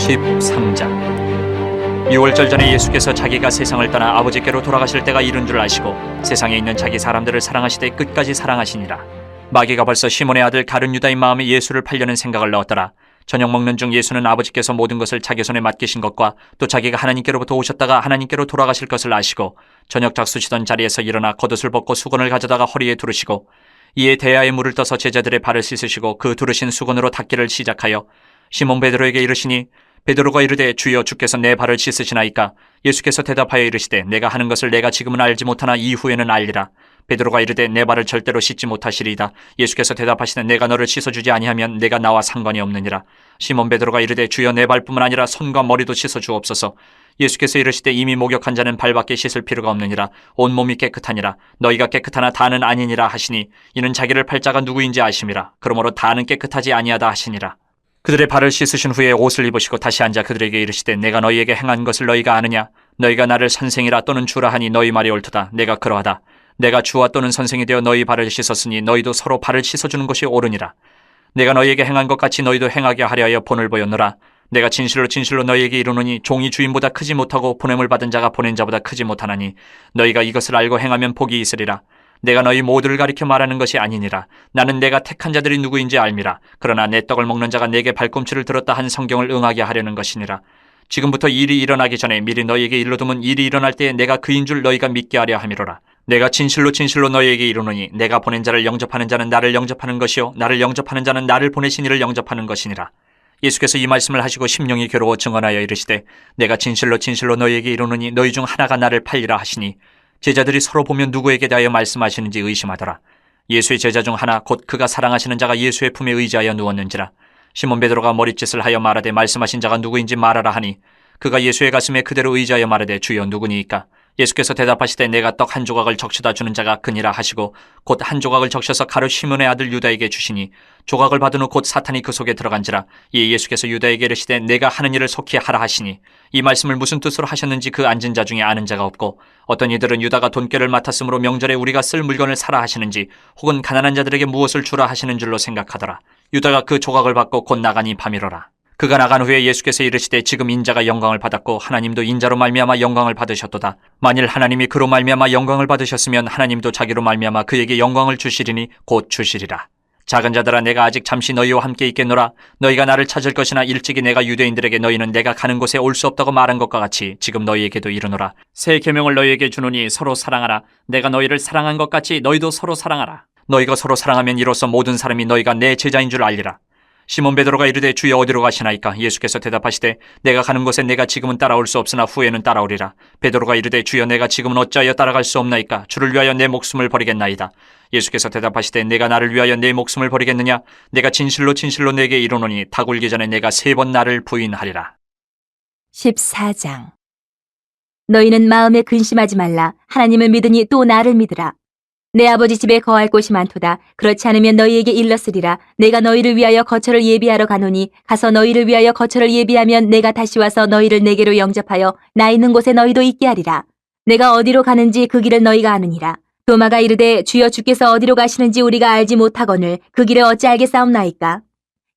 13장. 6월절 전에 예수께서 자기가 세상을 떠나 아버지께로 돌아가실 때가 이른 줄 아시고 세상에 있는 자기 사람들을 사랑하시되 끝까지 사랑하시니라. 마귀가 벌써 시몬의 아들 가룟 유다인 마음에 예수를 팔려는 생각을 넣었더라. 저녁 먹는 중 예수는 아버지께서 모든 것을 자기 손에 맡기신 것과 또 자기가 하나님께로부터 오셨다가 하나님께로 돌아가실 것을 아시고 저녁 작수시던 자리에서 일어나 겉옷을 벗고 수건을 가져다가 허리에 두르시고 이에 대야에 물을 떠서 제자들의 발을 씻으시고 그 두르신 수건으로 닦기를 시작하여 시몬 베드로에게 이르시니 베드로가 이르되 주여 주께서 내 발을 씻으시나이까? 예수께서 대답하여 이르시되 내가 하는 것을 내가 지금은 알지 못하나 이후에는 알리라. 베드로가 이르되 내 발을 절대로 씻지 못하시리이다. 예수께서 대답하시되 내가 너를 씻어주지 아니하면 내가 나와 상관이 없느니라. 시몬 베드로가 이르되 주여 내 발뿐만 아니라 손과 머리도 씻어주옵소서. 예수께서 이르시되 이미 목욕한 자는 발밖에 씻을 필요가 없느니라. 온몸이 깨끗하니라. 너희가 깨끗하나 다는 아니니라 하시니 이는 자기를 팔 자가 누구인지 아심이라. 그러므로 다는 깨끗하지 아니하다 하시니라. 그들의 발을 씻으신 후에 옷을 입으시고 다시 앉아 그들에게 이르시되 내가 너희에게 행한 것을 너희가 아느냐? 너희가 나를 선생이라 또는 주라 하니 너희 말이 옳도다. 내가 그러하다. 내가 주와 또는 선생이 되어 너희 발을 씻었으니 너희도 서로 발을 씻어주는 것이 옳으니라. 내가 너희에게 행한 것 같이 너희도 행하게 하려 본을 보였노라. 내가 진실로 진실로 너희에게 이르노니 종이 주인보다 크지 못하고 보냄을 받은 자가 보낸 자보다 크지 못하나니 너희가 이것을 알고 행하면 복이 있으리라. 내가 너희 모두를 가리켜 말하는 것이 아니니라. 나는 내가 택한 자들이 누구인지 알미라. 그러나 내 떡을 먹는 자가 내게 발꿈치를 들었다 한 성경을 응하게 하려는 것이니라. 지금부터 일이 일어나기 전에 미리 너희에게 일러두면 일이 일어날 때에 내가 그인 줄 너희가 믿게 하려 함이로라. 내가 진실로 진실로 너희에게 이르노니 내가 보낸 자를 영접하는 자는 나를 영접하는 것이요 나를 영접하는 자는 나를 보내신 이를 영접하는 것이니라. 예수께서 이 말씀을 하시고 심령이 괴로워 증언하여 이르시되 내가 진실로 진실로 너희에게 이르노니 너희 중 하나가 나를 팔리라 하시니 제자들이 서로 보면 누구에게 대하여 말씀하시는지 의심하더라. 예수의 제자 중 하나 곧 그가 사랑하시는 자가 예수의 품에 의지하여 누웠는지라. 시몬 베드로가 머릿짓을 하여 말하되 말씀하신 자가 누구인지 말하라 하니 그가 예수의 가슴에 그대로 의지하여 말하되 주여 누구니이까? 예수께서 대답하시되 내가 떡 한 조각을 적셔다 주는 자가 그니라 하시고 곧 한 조각을 적셔서 가룟 시몬의 아들 유다에게 주시니 조각을 받은 후 곧 사탄이 그 속에 들어간지라. 이에 예수께서 유다에게 이르시되 내가 하는 일을 속히 하라 하시니 이 말씀을 무슨 뜻으로 하셨는지 그 앉은 자 중에 아는 자가 없고 어떤 이들은 유다가 돈깨를 맡았으므로 명절에 우리가 쓸 물건을 사라 하시는지 혹은 가난한 자들에게 무엇을 주라 하시는 줄로 생각하더라. 유다가 그 조각을 받고 곧 나가니 밤이로라. 그가 나간 후에 예수께서 이르시되 지금 인자가 영광을 받았고 하나님도 인자로 말미암아 영광을 받으셨도다. 만일 하나님이 그로 말미암아 영광을 받으셨으면 하나님도 자기로 말미암아 그에게 영광을 주시리니 곧 주시리라. 작은 자들아 내가 아직 잠시 너희와 함께 있겠노라. 너희가 나를 찾을 것이나 일찍이 내가 유대인들에게 너희는 내가 가는 곳에 올 수 없다고 말한 것과 같이 지금 너희에게도 이르노라. 새 계명을 너희에게 주노니 서로 사랑하라. 내가 너희를 사랑한 것 같이 너희도 서로 사랑하라. 너희가 서로 사랑하면 이로써 모든 사람이 너희가 내 제자인 줄 알리라. 시몬 베드로가 이르되 주여 어디로 가시나이까? 예수께서 대답하시되 내가 가는 곳에 내가 지금은 따라올 수 없으나 후에는 따라오리라. 베드로가 이르되 주여 내가 지금은 어찌하여 따라갈 수 없나이까? 주를 위하여 내 목숨을 버리겠나이다. 예수께서 대답하시되 내가 나를 위하여 내 목숨을 버리겠느냐? 내가 진실로 진실로 내게 이르노니 닭 울기 전에 내가 3번 나를 부인하리라. 14장. 너희는 마음에 근심하지 말라. 하나님을 믿으니 또 나를 믿으라. 내 아버지 집에 거할 곳이 많도다. 그렇지 않으면 너희에게 일렀으리라. 내가 너희를 위하여 거처를 예비하러 가노니 가서 너희를 위하여 거처를 예비하면 내가 다시 와서 너희를 내게로 영접하여 나 있는 곳에 너희도 있게 하리라. 내가 어디로 가는지 그 길을 너희가 아느니라. 도마가 이르되 주여 주께서 어디로 가시는지 우리가 알지 못하거늘 그 길을 어찌 알겠사옵나이까?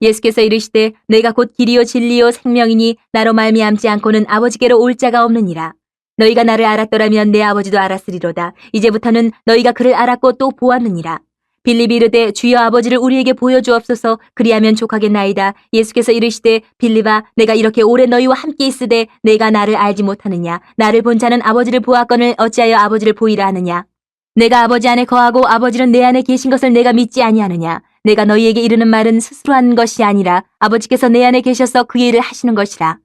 예수께서 이르시되 내가 곧 길이요 진리요 생명이니 나로 말미암지 않고는 아버지께로 올 자가 없느니라. 너희가 나를 알았더라면 내 아버지도 알았으리로다. 이제부터는 너희가 그를 알았고 또 보았느니라. 빌립이 이르되 주여 아버지를 우리에게 보여주옵소서. 그리하면 족하겠나이다. 예수께서 이르시되 빌립아 내가 이렇게 오래 너희와 함께 있으되 내가 나를 알지 못하느냐? 나를 본 자는 아버지를 보았거늘 어찌하여 아버지를 보이라 하느냐? 내가 아버지 안에 거하고 아버지는 내 안에 계신 것을 내가 믿지 아니하느냐? 내가 너희에게 이르는 말은 스스로 한 것이 아니라 아버지께서 내 안에 계셔서 그 일을 하시는 것이라.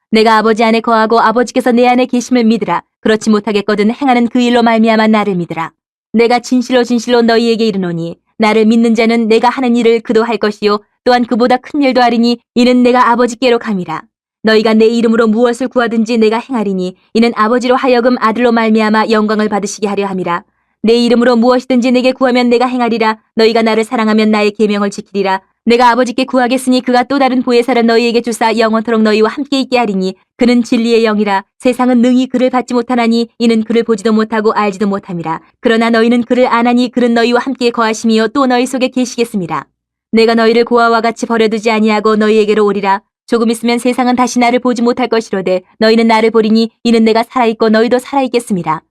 내가 아버지 안에 거하고 아버지께서 내 안에 계심을 믿으라. 그렇지 못하겠거든 행하는 그 일로 말미암아 나를 믿으라. 내가 진실로 진실로 너희에게 이르노니 나를 믿는 자는 내가 하는 일을 그도 할 것이요 또한 그보다 큰 일도 하리니 이는 내가 아버지께로 감이라. 너희가 내 이름으로 무엇을 구하든지 내가 행하리니 이는 아버지로 하여금 아들로 말미암아 영광을 받으시게 하려 함이라. 내 이름으로 무엇이든지 내게 구하면 내가 행하리라. 너희가 나를 사랑하면 나의 계명을 지키리라. 내가 아버지께 구하겠으니 그가 또 다른 보혜사를 너희에게 주사 영원토록 너희와 함께 있게 하리니 그는 진리의 영이라. 세상은 능히 그를 받지 못하나니 이는 그를 보지도 못하고 알지도 못함이라. 그러나 너희는 그를 아나니 그는 너희와 함께 거하심이요 또 너희 속에 계시겠습니다. 내가 너희를 고아와 같이 버려두지 아니하고 너희에게로 오리라. 조금 있으면 세상은 다시 나를 보지 못할 것이로되 너희는 나를 보리니 이는 내가 살아있고 너희도 살아있겠습니다.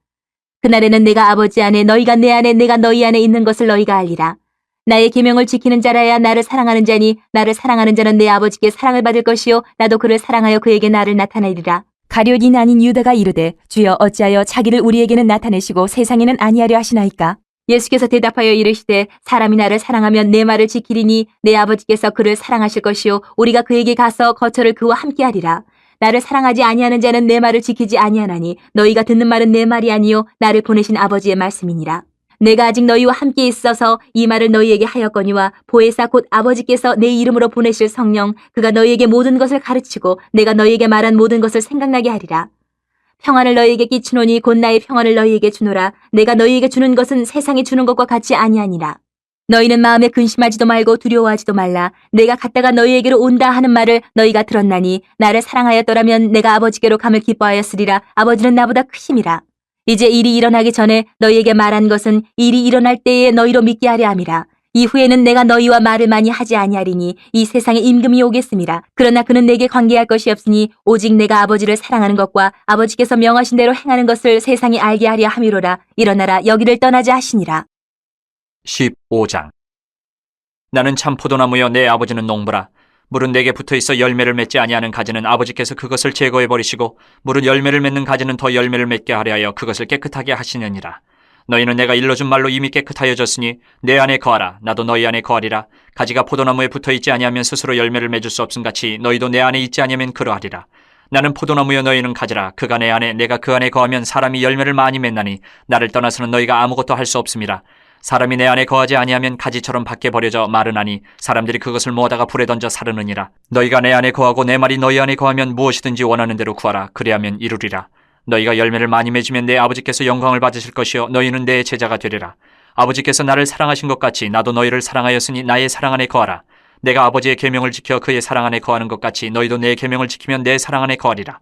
그날에는 내가 아버지 안에 너희가 내 안에 내가 너희 안에 있는 것을 너희가 알리라. 나의 계명을 지키는 자라야 나를 사랑하는 자니 나를 사랑하는 자는 내 아버지께 사랑을 받을 것이요 나도 그를 사랑하여 그에게 나를 나타내리라. 가룟인 아닌 유다가 이르되 주여 어찌하여 자기를 우리에게는 나타내시고 세상에는 아니하려 하시나이까? 예수께서 대답하여 이르시되 사람이 나를 사랑하면 내 말을 지키리니 내 아버지께서 그를 사랑하실 것이요 우리가 그에게 가서 거처를 그와 함께하리라. 나를 사랑하지 아니하는 자는 내 말을 지키지 아니하나니 너희가 듣는 말은 내 말이 아니요 나를 보내신 아버지의 말씀이니라. 내가 아직 너희와 함께 있어서 이 말을 너희에게 하였거니와 보혜사 곧 아버지께서 내 이름으로 보내실 성령 그가 너희에게 모든 것을 가르치고 내가 너희에게 말한 모든 것을 생각나게 하리라. 평안을 너희에게 끼치노니 곧 나의 평안을 너희에게 주노라. 내가 너희에게 주는 것은 세상이 주는 것과 같이 아니하니라. 너희는 마음에 근심하지도 말고 두려워하지도 말라. 내가 갔다가 너희에게로 온다 하는 말을 너희가 들었나니 나를 사랑하였더라면 내가 아버지께로 감을 기뻐하였으리라. 아버지는 나보다 크심이라. 이제 일이 일어나기 전에 너희에게 말한 것은 일이 일어날 때에 너희로 믿게 하려 함이라. 이후에는 내가 너희와 말을 많이 하지 아니하리니 이 세상에 임금이 오겠음이라. 그러나 그는 내게 관계할 것이 없으니 오직 내가 아버지를 사랑하는 것과 아버지께서 명하신 대로 행하는 것을 세상이 알게 하려 함이로라. 일어나라 여기를 떠나자 하시니라. 15장. 나는 참 포도나무여 내 아버지는 농부라. 물은 내게 붙어있어 열매를 맺지 아니하는 가지는 아버지께서 그것을 제거해버리시고 물은 열매를 맺는 가지는 더 열매를 맺게 하려 하여 그것을 깨끗하게 하시느니라. 너희는 내가 일러준 말로 이미 깨끗하여졌으니 내 안에 거하라. 나도 너희 안에 거하리라. 가지가 포도나무에 붙어있지 아니하면 스스로 열매를 맺을 수 없음같이 너희도 내 안에 있지 아니하면 그러하리라. 나는 포도나무여 너희는 가지라. 그가 내 안에 내가 그 안에 거하면 사람이 열매를 많이 맺나니 나를 떠나서는 너희가 아무것도 할 수 없음이라. 사람이 내 안에 거하지 아니하면 가지처럼 밖에 버려져 마르나니 사람들이 그것을 모아다가 불에 던져 사르느니라. 너희가 내 안에 거하고 내 말이 너희 안에 거하면 무엇이든지 원하는 대로 구하라. 그리하면 이루리라. 너희가 열매를 많이 맺으면 내 아버지께서 영광을 받으실 것이요 너희는 내 제자가 되리라. 아버지께서 나를 사랑하신 것 같이 나도 너희를 사랑하였으니 나의 사랑 안에 거하라. 내가 아버지의 계명을 지켜 그의 사랑 안에 거하는 것 같이 너희도 내 계명을 지키면 내 사랑 안에 거하리라.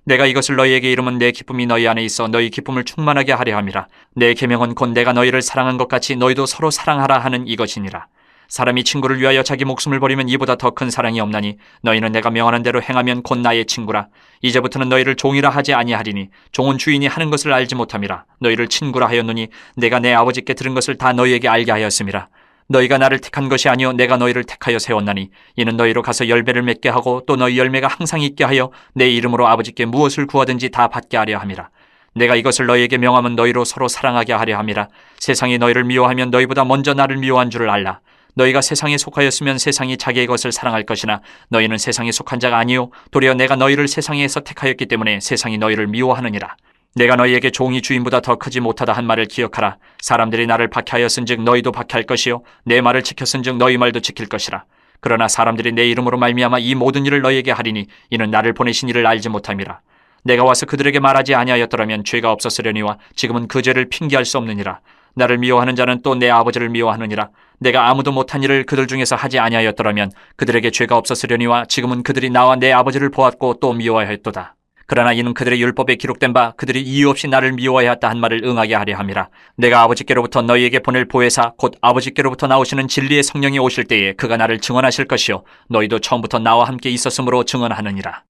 내가 이것을 너희에게 이르면 내 기쁨이 너희 안에 있어 너희 기쁨을 충만하게 하려 함이라. 내 계명은 곧 내가 너희를 사랑한 것 같이 너희도 서로 사랑하라 하는 이것이니라. 사람이 친구를 위하여 자기 목숨을 버리면 이보다 더 큰 사랑이 없나니 너희는 내가 명하는 대로 행하면 곧 나의 친구라. 이제부터는 너희를 종이라 하지 아니하리니 종은 주인이 하는 것을 알지 못함이라. 너희를 친구라 하였노니 내가 내 아버지께 들은 것을 다 너희에게 알게 하였음이라. 너희가 나를 택한 것이 아니요 내가 너희를 택하여 세웠나니 이는 너희로 가서 열매를 맺게 하고 또 너희 열매가 항상 있게 하여 내 이름으로 아버지께 무엇을 구하든지 다 받게 하려 함이라. 내가 이것을 너희에게 명하면 너희로 서로 사랑하게 하려 함이라. 세상이 너희를 미워하면 너희보다 먼저 나를 미워한 줄을 알라. 너희가 세상에 속하였으면 세상이 자기의 것을 사랑할 것이나 너희는 세상에 속한 자가 아니요 도리어 내가 너희를 세상에서 택하였기 때문에 세상이 너희를 미워하느니라. 내가 너희에게 종이 주인보다 더 크지 못하다 한 말을 기억하라. 사람들이 나를 박해하였은즉 너희도 박해할 것이요 내 말을 지켰은즉 너희 말도 지킬 것이라. 그러나 사람들이 내 이름으로 말미암아 이 모든 일을 너희에게 하리니 이는 나를 보내신 이를 알지 못함이라. 내가 와서 그들에게 말하지 아니하였더라면 죄가 없었으려니와 지금은 그 죄를 핑계할 수 없느니라. 나를 미워하는 자는 또 내 아버지를 미워하느니라. 내가 아무도 못한 일을 그들 중에서 하지 아니하였더라면 그들에게 죄가 없었으려니와 지금은 그들이 나와 내 아버지를 보았고 또 미워하였도다. 그러나 이는 그들의 율법에 기록된 바 그들이 이유 없이 나를 미워하였다 한 말을 응하게 하려 함이라. 내가 아버지께로부터 너희에게 보낼 보혜사 곧 아버지께로부터 나오시는 진리의 성령이 오실 때에 그가 나를 증언하실 것이요 너희도 처음부터 나와 함께 있었으므로 증언하느니라.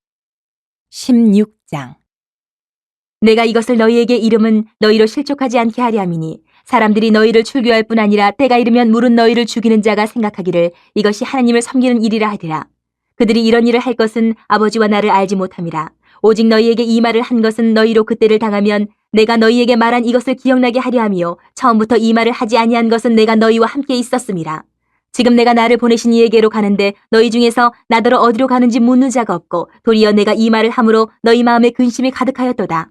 16장. 내가 이것을 너희에게 이름은 너희로 실족하지 않게 하려 함이니 사람들이 너희를 출교할 뿐 아니라 때가 이르면 물은 너희를 죽이는 자가 생각하기를 이것이 하나님을 섬기는 일이라 하리라. 그들이 이런 일을 할 것은 아버지와 나를 알지 못함이라. 오직 너희에게 이 말을 한 것은 너희로 그때를 당하면 내가 너희에게 말한 이것을 기억나게 하려 함이요 처음부터 이 말을 하지 아니한 것은 내가 너희와 함께 있었음이라. 지금 내가 나를 보내신 이에게로 가는데 너희 중에서 나더러 어디로 가는지 묻는 자가 없고 도리어 내가 이 말을 함으로 너희 마음에 근심이 가득하였도다.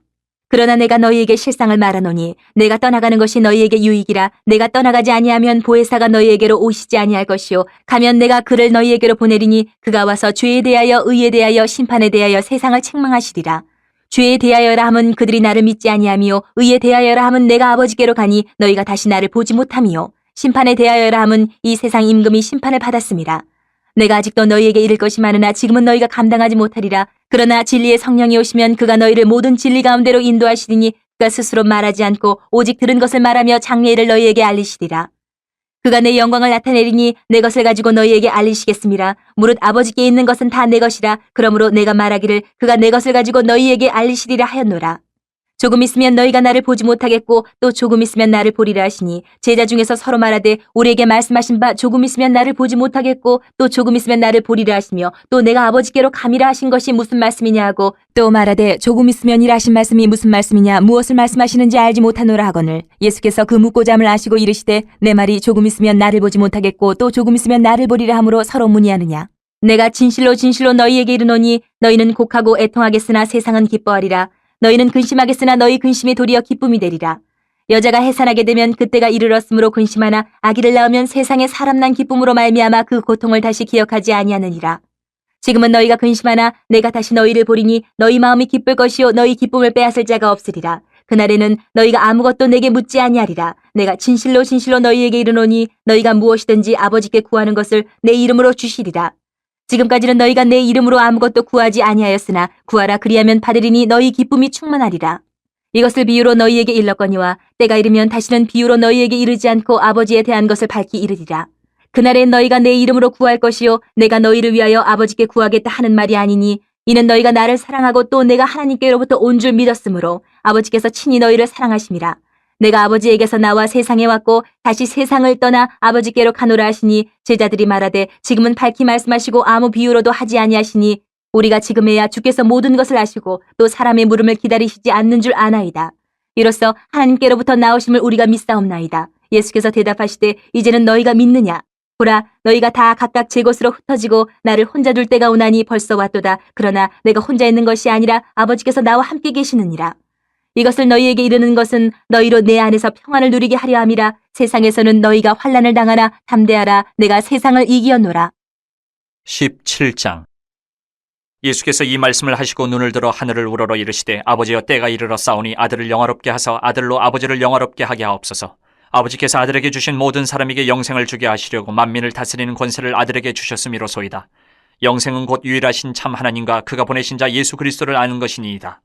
그러나 내가 너희에게 실상을 말하노니 내가 떠나가는 것이 너희에게 유익이라. 내가 떠나가지 아니하면 보혜사가 너희에게로 오시지 아니할 것이요 가면 내가 그를 너희에게로 보내리니 그가 와서 죄에 대하여 의에 대하여 심판에 대하여 세상을 책망하시리라. 죄에 대하여라 함은 그들이 나를 믿지 아니하미요 의에 대하여라 함은 내가 아버지께로 가니 너희가 다시 나를 보지 못하미요 심판에 대하여라 함은 이 세상 임금이 심판을 받았음이라. 내가 아직도 너희에게 이를 것이 많으나 지금은 너희가 감당하지 못하리라. 그러나 진리의 성령이 오시면 그가 너희를 모든 진리 가운데로 인도하시리니 그가 스스로 말하지 않고 오직 들은 것을 말하며 장래일을 너희에게 알리시리라. 그가 내 영광을 나타내리니 내 것을 가지고 너희에게 알리시겠습니다. 무릇 아버지께 있는 것은 다 내 것이라. 그러므로 내가 말하기를 그가 내 것을 가지고 너희에게 알리시리라 하였노라. 조금 있으면 너희가 나를 보지 못하겠고 또 조금 있으면 나를 보리라 하시니 제자 중에서 서로 말하되 우리에게 말씀하신 바 조금 있으면 나를 보지 못하겠고 또 조금 있으면 나를 보리라 하시며 또 내가 아버지께로 감이라 하신 것이 무슨 말씀이냐 하고 또 말하되 조금 있으면이라 하신 말씀이 무슨 말씀이냐 무엇을 말씀하시는지 알지 못하노라 하거늘 예수께서 그 묻고자 함을 아시고 이르시되 내 말이 조금 있으면 나를 보지 못하겠고 또 조금 있으면 나를 보리라 하므로 서로 문의하느냐. 내가 진실로 진실로 너희에게 이르노니 너희는 곡하고 애통하겠으나 세상은 기뻐하리라. 너희는 근심하겠으나 너희 근심이 도리어 기쁨이 되리라. 여자가 해산하게 되면 그때가 이르렀으므로 근심하나 아기를 낳으면 세상에 사람 난 기쁨으로 말미암아 그 고통을 다시 기억하지 아니하느니라. 지금은 너희가 근심하나 내가 다시 너희를 보리니 너희 마음이 기쁠 것이요 너희 기쁨을 빼앗을 자가 없으리라. 그날에는 너희가 아무것도 내게 묻지 아니하리라. 내가 진실로 진실로 너희에게 이르노니 너희가 무엇이든지 아버지께 구하는 것을 내 이름으로 주시리라. 지금까지는 너희가 내 이름으로 아무것도 구하지 아니하였으나 구하라 그리하면 받으리니 너희 기쁨이 충만하리라. 이것을 비유로 너희에게 일렀거니와 때가 이르면 다시는 비유로 너희에게 이르지 않고 아버지에 대한 것을 밝히 이르리라. 그날엔 너희가 내 이름으로 구할 것이요 내가 너희를 위하여 아버지께 구하겠다 하는 말이 아니니 이는 너희가 나를 사랑하고 또 내가 하나님께로부터 온 줄 믿었으므로 아버지께서 친히 너희를 사랑하심이라. 내가 아버지에게서 나와 세상에 왔고 다시 세상을 떠나 아버지께로 가노라 하시니 제자들이 말하되 지금은 밝히 말씀하시고 아무 비유로도 하지 아니하시니 우리가 지금에야 주께서 모든 것을 아시고 또 사람의 물음을 기다리시지 않는 줄 아나이다. 이로써 하나님께로부터 나오심을 우리가 믿사옵나이다. 예수께서 대답하시되 이제는 너희가 믿느냐? 보라 너희가 다 각각 제 곳으로 흩어지고 나를 혼자 둘 때가 오나니 벌써 왔도다. 그러나 내가 혼자 있는 것이 아니라 아버지께서 나와 함께 계시느니라. 이것을 너희에게 이르는 것은 너희로 내 안에서 평안을 누리게 하려 함이라. 세상에서는 너희가 환난을 당하나 담대하라. 내가 세상을 이기었노라. 17장. 예수께서 이 말씀을 하시고 눈을 들어 하늘을 우러러 이르시되 아버지여 때가 이르러 싸우니 아들을 영화롭게 하사 아들로 아버지를 영화롭게 하게 하옵소서. 아버지께서 아들에게 주신 모든 사람에게 영생을 주게 하시려고 만민을 다스리는 권세를 아들에게 주셨음이로소이다. 영생은 곧 유일하신 참 하나님과 그가 보내신 자 예수 그리스도를 아는 것이니이다.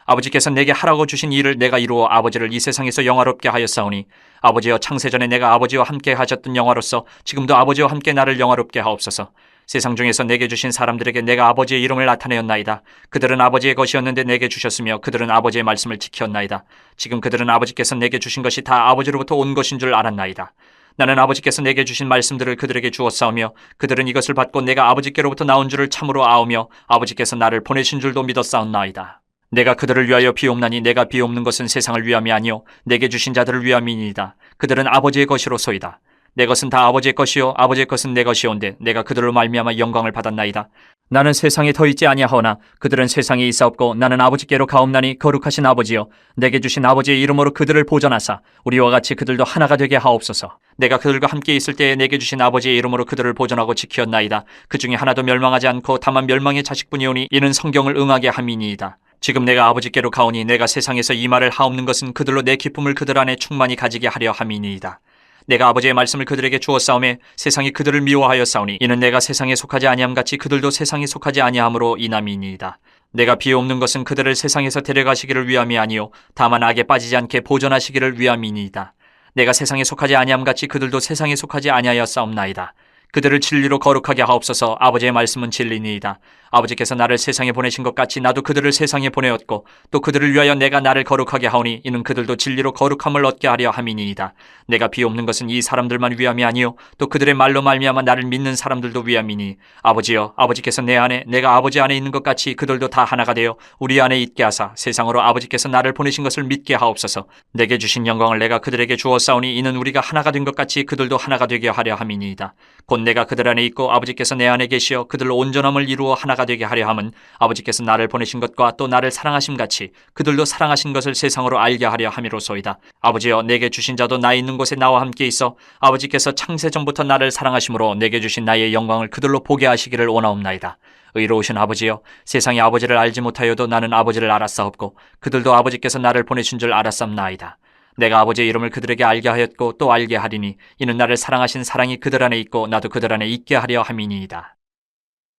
아버지께서 내게 하라고 주신 일을 내가 이루어 아버지를 이 세상에서 영화롭게 하였사오니 아버지여 창세전에 내가 아버지와 함께 하셨던 영화로서 지금도 아버지와 함께 나를 영화롭게 하옵소서. 세상 중에서 내게 주신 사람들에게 내가 아버지의 이름을 나타내었나이다. 그들은 아버지의 것이었는데 내게 주셨으며 그들은 아버지의 말씀을 지켰나이다. 지금 그들은 아버지께서 내게 주신 것이 다 아버지로부터 온 것인 줄 알았나이다. 나는 아버지께서 내게 주신 말씀들을 그들에게 주었사오며 그들은 이것을 받고 내가 아버지께로부터 나온 줄을 참으로 아오며 아버지께서 나를 보내신 줄도 믿었사옵나이다. 내가 그들을 위하여 비옵나니 내가 비옵는 것은 세상을 위함이 아니요 내게 주신 자들을 위함이니이다. 그들은 아버지의 것이로소이다. 내 것은 다 아버지의 것이요 아버지의 것은 내 것이온데 내가 그들로 말미암아 영광을 받았나이다. 나는 세상에 더 있지 아니하오나 그들은 세상에 있사옵고 나는 아버지께로 가옵나니 거룩하신 아버지여 내게 주신 아버지의 이름으로 그들을 보전하사 우리와 같이 그들도 하나가 되게 하옵소서. 내가 그들과 함께 있을 때에 내게 주신 아버지의 이름으로 그들을 보전하고 지키었나이다. 그 중에 하나도 멸망하지 않고 다만 멸망의 자식뿐이오니 이는 성경을 응하게 함이니이다. 지금 내가 아버지께로 가오니 내가 세상에서 이 말을 하옵는 것은 그들로 내 기쁨을 그들 안에 충만히 가지게 하려 함이니이다. 내가 아버지의 말씀을 그들에게 주었사오매 세상이 그들을 미워하였사오니 이는 내가 세상에 속하지 아니함 같이 그들도 세상에 속하지 아니함으로 인함이니이다. 내가 비옵는 것은 그들을 세상에서 데려가시기를 위함이 아니요 다만 악에 빠지지 않게 보존하시기를 위함이니이다. 내가 세상에 속하지 아니함 같이 그들도 세상에 속하지 아니하였사옵나이다. 그들을 진리로 거룩하게 하옵소서. 아버지의 말씀은 진리니이다. 아버지께서 나를 세상에 보내신 것 같이 나도 그들을 세상에 보내었고 또 그들을 위하여 내가 나를 거룩하게 하오니 이는 그들도 진리로 거룩함을 얻게 하려 함이니이다. 내가 비옵는 것은 이 사람들만 위함이 아니요 또 그들의 말로 말미암아 나를 믿는 사람들도 위함이니 아버지여 아버지께서 내 안에 내가 아버지 안에 있는 것 같이 그들도 다 하나가 되어 우리 안에 있게 하사 세상으로 아버지께서 나를 보내신 것을 믿게 하옵소서. 내게 주신 영광을 내가 그들에게 주었사오니 이는 우리가 하나가 된 것 같이 그들도 하나가 되게 하려 함이니이다. 곧 내가 그들 안에 있고 아버지께서 내 안에 계시어 그들로 온전함을 이루어 하나가 되게 하려 함은 아버지께서 나를 보내신 것과 또 나를 사랑하심 같이 그들도 사랑하신 것을 세상으로 알게 하려 함이로소이다. 아버지여 내게 주신 자도 나 있는 곳에 나와 함께 있어 아버지께서 창세전부터 나를 사랑하심으로 내게 주신 나의 영광을 그들로 보게 하시기를 원하옵나이다. 의로우신 아버지여 세상이 아버지를 알지 못하여도 나는 아버지를 알았사옵고 그들도 아버지께서 나를 보내신 줄 알았사옵나이다. 내가 아버지의 이름을 그들에게 알게 하였고 또 알게 하리니 이는 나를 사랑하신 사랑이 그들 안에 있고 나도 그들 안에 있게 하려 함이니이다.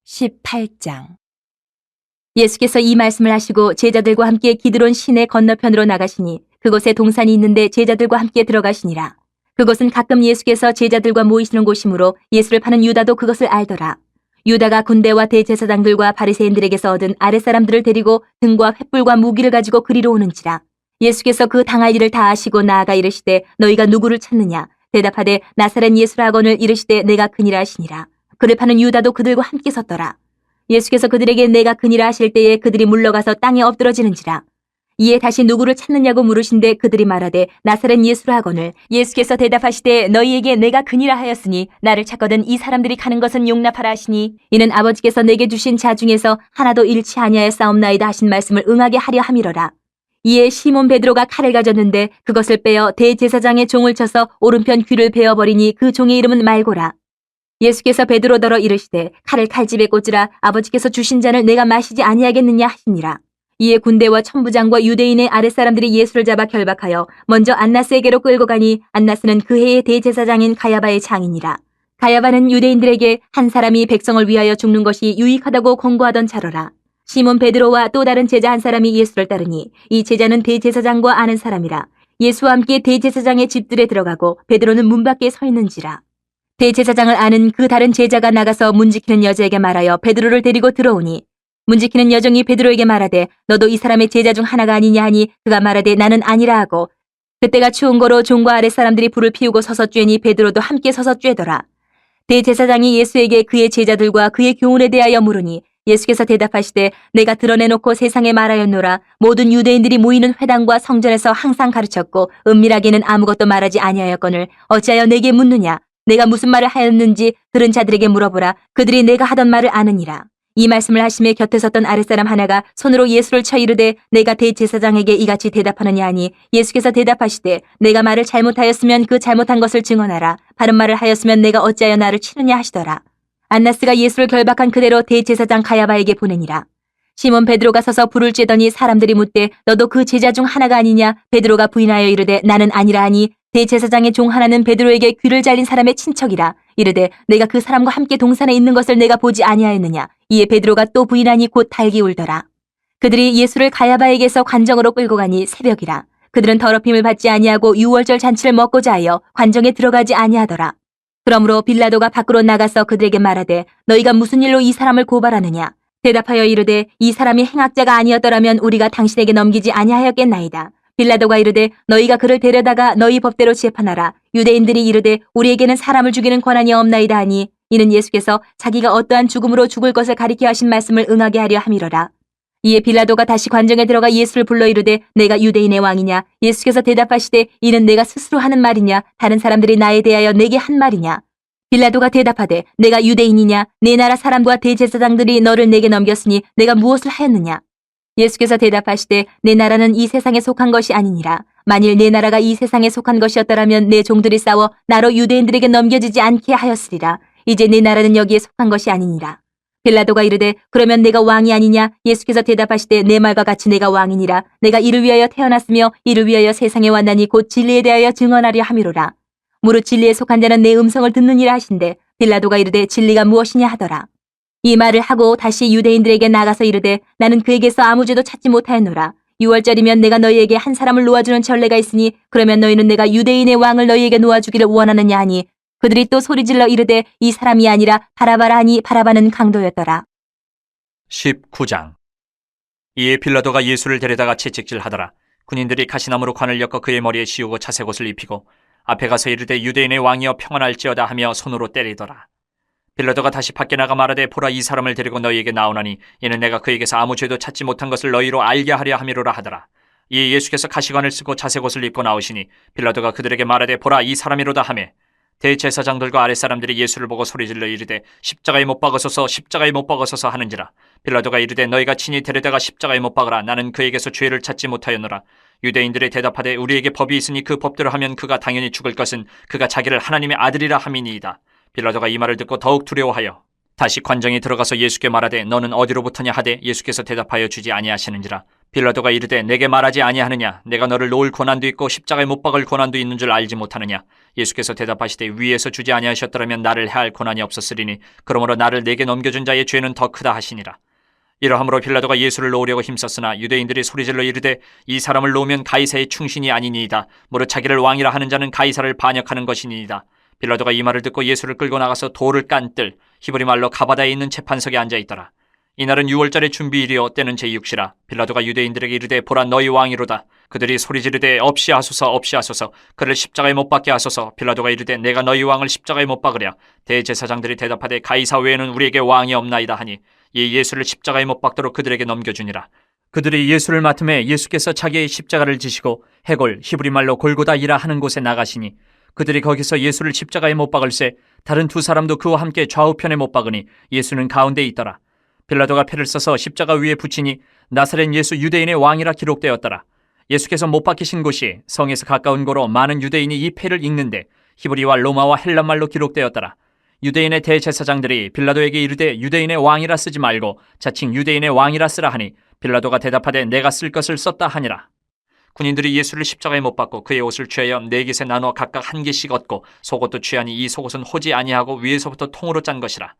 18장. 예수께서 이 말씀을 하시고 제자들과 함께 기드론 시내 건너편으로 나가시니 그곳에 동산이 있는데 제자들과 함께 들어가시니라. 그곳은 가끔 예수께서 제자들과 모이시는 곳이므로 예수를 파는 유다도 그것을 알더라. 유다가 군대와 대제사장들과 바리새인들에게서 얻은 아랫사람들을 데리고 등과 횃불과 무기를 가지고 그리로 오는지라. 예수께서 그 당할 일을 다 아시고 나아가 이르시되 너희가 누구를 찾느냐? 대답하되 나사렛 예수라 하거늘 이르시되 내가 그니라 하시니라. 그를 파는 유다도 그들과 함께 섰더라. 예수께서 그들에게 내가 그니라 하실 때에 그들이 물러가서 땅에 엎드러지는지라. 이에 다시 누구를 찾느냐고 물으신데 그들이 말하되 나사렛 예수라 하거늘 예수께서 대답하시되 너희에게 내가 그니라 하였으니 나를 찾거든 이 사람들이 가는 것은 용납하라 하시니 이는 아버지께서 내게 주신 자 중에서 하나도 잃지 아니하였사옵나이다 하신 말씀을 응하게 하려 함이로라. 이에 시몬 베드로가 칼을 가졌는데 그것을 빼어 대제사장의 종을 쳐서 오른편 귀를 베어버리니 그 종의 이름은 말고라. 예수께서 베드로더러 이르시되 칼을 칼집에 꽂으라. 아버지께서 주신 잔을 내가 마시지 아니하겠느냐 하시니라. 이에 군대와 천부장과 유대인의 아랫사람들이 예수를 잡아 결박하여 먼저 안나스에게로 끌고 가니 안나스는 그 해의 대제사장인 가야바의 장이니라. 가야바는 유대인들에게 한 사람이 백성을 위하여 죽는 것이 유익하다고 권고하던 자로라. 시몬 베드로와 또 다른 제자 한 사람이 예수를 따르니 이 제자는 대제사장과 아는 사람이라. 예수와 함께 대제사장의 집들에 들어가고 베드로는 문 밖에 서 있는지라. 대제사장을 아는 그 다른 제자가 나가서 문지키는 여자에게 말하여 베드로를 데리고 들어오니 문지키는 여종이 베드로에게 말하되 너도 이 사람의 제자 중 하나가 아니냐 하니 그가 말하되 나는 아니라 하고 그때가 추운 거로 종과 아랫사람들이 불을 피우고 서서 쬐니 베드로도 함께 서서 쬐더라. 대제사장이 예수에게 그의 제자들과 그의 교훈에 대하여 물으니 예수께서 대답하시되 내가 드러내놓고 세상에 말하였노라. 모든 유대인들이 모이는 회당과 성전에서 항상 가르쳤고 은밀하게는 아무것도 말하지 아니하였거늘 어찌하여 내게 묻느냐. 내가 무슨 말을 하였는지 들은 자들에게 물어보라. 그들이 내가 하던 말을 아느니라. 이 말씀을 하심에 곁에 섰던 아랫사람 하나가 손으로 예수를 쳐 이르되 내가 대제사장에게 이같이 대답하느냐 하니 예수께서 대답하시되 내가 말을 잘못하였으면 그 잘못한 것을 증언하라. 바른 말을 하였으면 내가 어찌하여 나를 치느냐 하시더라. 안나스가 예수를 결박한 그대로 대제사장 가야바에게 보내니라. 시몬 베드로가 서서 불을 쬐더니 사람들이 묻되 너도 그 제자 중 하나가 아니냐? 베드로가 부인하여 이르되 나는 아니라 하니 대제사장의 종 하나는 베드로에게 귀를 잘린 사람의 친척이라. 이르되 내가 그 사람과 함께 동산에 있는 것을 내가 보지 아니하였느냐. 이에 베드로가 또 부인하니 곧 달기 울더라. 그들이 예수를 가야바에게서 관정으로 끌고 가니 새벽이라. 그들은 더럽힘을 받지 아니하고 유월절 잔치를 먹고자 하여 관정에 들어가지 아니하더라. 그러므로 빌라도가 밖으로 나가서 그들에게 말하되 너희가 무슨 일로 이 사람을 고발하느냐. 대답하여 이르되 이 사람이 행악자가 아니었더라면 우리가 당신에게 넘기지 아니하였겠나이다. 빌라도가 이르되 너희가 그를 데려다가 너희 법대로 재판하라. 유대인들이 이르되 우리에게는 사람을 죽이는 권한이 없나이다 하니 이는 예수께서 자기가 어떠한 죽음으로 죽을 것을 가리켜 하신 말씀을 응하게 하려 함이로라. 이에 빌라도가 다시 관정에 들어가 예수를 불러 이르되 내가 유대인의 왕이냐. 예수께서 대답하시되 이는 내가 스스로 하는 말이냐 다른 사람들이 나에 대하여 내게 한 말이냐. 빌라도가 대답하되 내가 유대인이냐. 내 나라 사람과 대제사장들이 너를 내게 넘겼으니 내가 무엇을 하였느냐. 예수께서 대답하시되 내 나라는 이 세상에 속한 것이 아니니라. 만일 내 나라가 이 세상에 속한 것이었더라면 내 종들이 싸워 나로 유대인들에게 넘겨지지 않게 하였으리라. 이제 내 나라는 여기에 속한 것이 아니니라. 빌라도가 이르되 그러면 내가 왕이 아니냐. 예수께서 대답하시되 내 말과 같이 내가 왕이니라. 내가 이를 위하여 태어났으며 이를 위하여 세상에 왔나니 곧 진리에 대하여 증언하려 함이로라. 무릇 진리에 속한 자는 내 음성을 듣느니라 하신대 빌라도가 이르되 진리가 무엇이냐 하더라. 이 말을 하고 다시 유대인들에게 나가서 이르되 나는 그에게서 아무 죄도 찾지 못하였노라. 6월절이면 내가 너희에게 한 사람을 놓아주는 전례가 있으니 그러면 너희는 내가 유대인의 왕을 너희에게 놓아주기를 원하느냐 하니 그들이 또 소리질러 이르되 이 사람이 아니라 바라바라 하니 바라바는 강도였더라. 19장. 이에 빌라도가 예수를 데려다가 채찍질하더라. 군인들이 가시나무로 관을 엮어 그의 머리에 씌우고 자색옷을 입히고 앞에 가서 이르되 유대인의 왕이여 평안할지어다 하며 손으로 때리더라. 빌라도가 다시 밖에 나가 말하되 보라 이 사람을 데리고 너희에게 나오나니 이는 내가 그에게서 아무 죄도 찾지 못한 것을 너희로 알게 하려 함이로라 하더라. 이에 예수께서 가시관을 쓰고 자색옷을 입고 나오시니 빌라도가 그들에게 말하되 보라 이 사람이로다 하매 대제사장들과 아랫사람들이 예수를 보고 소리질러 이르되 십자가에 못 박으소서 십자가에 못 박으소서 하는지라. 빌라도가 이르되 너희가 친히 데려다가 십자가에 못 박으라. 나는 그에게서 죄를 찾지 못하였노라. 유대인들이 대답하되 우리에게 법이 있으니 그 법대로 하면 그가 당연히 죽을 것은 그가 자기를 하나님의 아들이라 함이니이다. 빌라도가 이 말을 듣고 더욱 두려워하여 다시 관정에 들어가서 예수께 말하되 너는 어디로부터냐 하되 예수께서 대답하여 주지 아니하시는지라. 빌라도가 이르되 내게 말하지 아니하느냐. 내가 너를 놓을 고난도 있고 십자가에 못 박을 고난도 있는 줄 알지 못하느냐. 예수께서 대답하시되 위에서 주지 아니하셨더라면 나를 해할 고난이 없었으리니 그러므로 나를 내게 넘겨준 자의 죄는 더 크다 하시니라. 이러함으로 빌라도가 예수를 놓으려고 힘썼으나 유대인들이 소리질러 이르되 이 사람을 놓으면 가이사의 충신이 아니니이다. 무릇 자기를 왕이라 하는 자는 가이사를 반역하는 것이니이다. 빌라도가 이 말을 듣고 예수를 끌고 나가서 돌을 깐 뜰, 히브리 말로 가바다에 있는 재판석에 앉아 있더라. 이날은 유월절의 준비일이요 때는 제6시라. 빌라도가 유대인들에게 이르되 보라 너희 왕이로다. 그들이 소리 지르되 없이 하소서 없이 하소서. 그를 십자가에 못 박게 하소서. 빌라도가 이르되 내가 너희 왕을 십자가에 못 박으랴. 대제사장들이 대답하되 가이사 외에는 우리에게 왕이 없나이다 하니 이 예수를 십자가에 못 박도록 그들에게 넘겨주니라. 그들이 예수를 맡음에 예수께서 자기의 십자가를 지시고 해골 히브리 말로 골고다이라 하는 곳에 나가시니 그들이 거기서 예수를 십자가에 못 박을새 다른 두 사람도 그와 함께 좌우편에 못 박으니 예수는 가운데에 있더라. 빌라도가 패를 써서 십자가 위에 붙이니 나사렛 예수 유대인의 왕이라 기록되었더라. 예수께서 못 박히신 곳이 성에서 가까운 고로 많은 유대인이 이 패를 읽는데 히브리와 로마와 헬란말로 기록되었더라. 유대인의 대제사장들이 빌라도에게 이르되 유대인의 왕이라 쓰지 말고 자칭 유대인의 왕이라 쓰라 하니 빌라도가 대답하되 내가 쓸 것을 썼다 하니라. 군인들이 예수를 십자가에 못 박고 그의 옷을 취하여 네 깃에 나누어 각각 한 개씩 얻고 속옷도 취하니 이 속옷은 호지 아니하고 위에서부터 통으로 짠 것이라.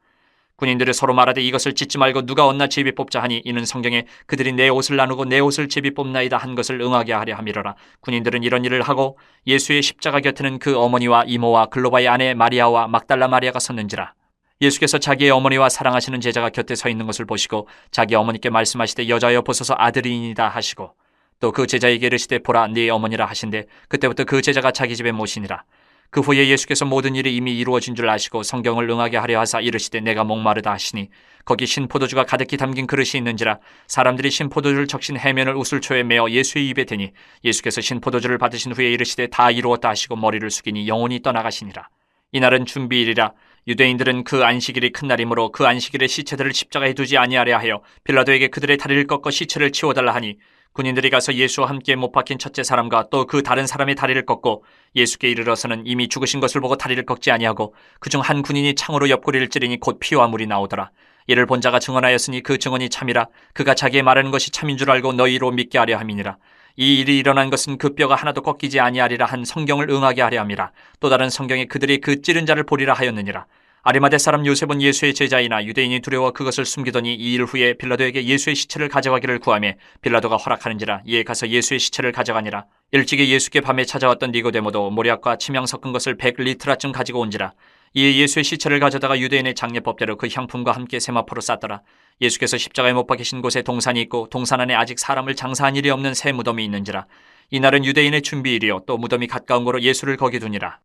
군인들이 서로 말하되 이것을 찢지 말고 누가 얻나 제비 뽑자 하니 이는 성경에 그들이 내 옷을 나누고 내 옷을 제비 뽑나이다 한 것을 응하게 하려 함이로라. 군인들은 이런 일을 하고 예수의 십자가 곁에는 그 어머니와 이모와 글로바의 아내 마리아와 막달라 마리아가 섰는지라. 예수께서 자기의 어머니와 사랑하시는 제자가 곁에 서 있는 것을 보시고 자기 어머니께 말씀하시되 여자여 보소서 아들이니이다 하시고 또 그 제자에게 이르시되 보라 네 어머니라 하신대 그때부터 그 제자가 자기 집에 모시니라. 그 후에 예수께서 모든 일이 이미 이루어진 줄 아시고 성경을 응하게 하려 하사 이르시되 내가 목마르다 하시니 거기 신포도주가 가득히 담긴 그릇이 있는지라. 사람들이 신포도주를 적신 해면을 우슬초에 메어 예수의 입에 대니 예수께서 신포도주를 받으신 후에 이르시되 다 이루었다 하시고 머리를 숙이니 영혼이 떠나가시니라. 이날은 준비일이라. 유대인들은 그 안식일이 큰 날이므로 그 안식일에 시체들을 십자가에 두지 아니하려 하여 빌라도에게 그들의 다리를 꺾어 시체를 치워달라 하니 군인들이 가서 예수와 함께 못 박힌 첫째 사람과 또 그 다른 사람의 다리를 꺾고 예수께 이르러서는 이미 죽으신 것을 보고 다리를 꺾지 아니하고 그중 한 군인이 창으로 옆구리를 찌르니 곧 피와 물이 나오더라. 이를 본 자가 증언하였으니 그 증언이 참이라. 그가 자기의 말하는 것이 참인 줄 알고 너희로 믿게 하려 함이니라. 이 일이 일어난 것은 그 뼈가 하나도 꺾이지 아니하리라 한 성경을 응하게 하려 함이라. 또 다른 성경에 그들이 그 찌른 자를 보리라 하였느니라. 아리마대 사람 요셉은 예수의 제자이나 유대인이 두려워 그것을 숨기더니 이 일 후에 빌라도에게 예수의 시체를 가져가기를 구하매 빌라도가 허락하는지라. 이에 가서 예수의 시체를 가져가니라. 일찍이 예수께 밤에 찾아왔던 니고데모도 모략과 침향 섞은 것을 100리트라쯤 가지고 온지라. 이에 예수의 시체를 가져다가 유대인의 장례법대로 그 향품과 함께 세마포로 쌌더라. 예수께서 십자가에 못 박히신 곳에 동산이 있고 동산 안에 아직 사람을 장사한 일이 없는 새 무덤이 있는지라. 이날은 유대인의 준비일이요 또 무덤이 가까운 거로 예수를 거기 두니라.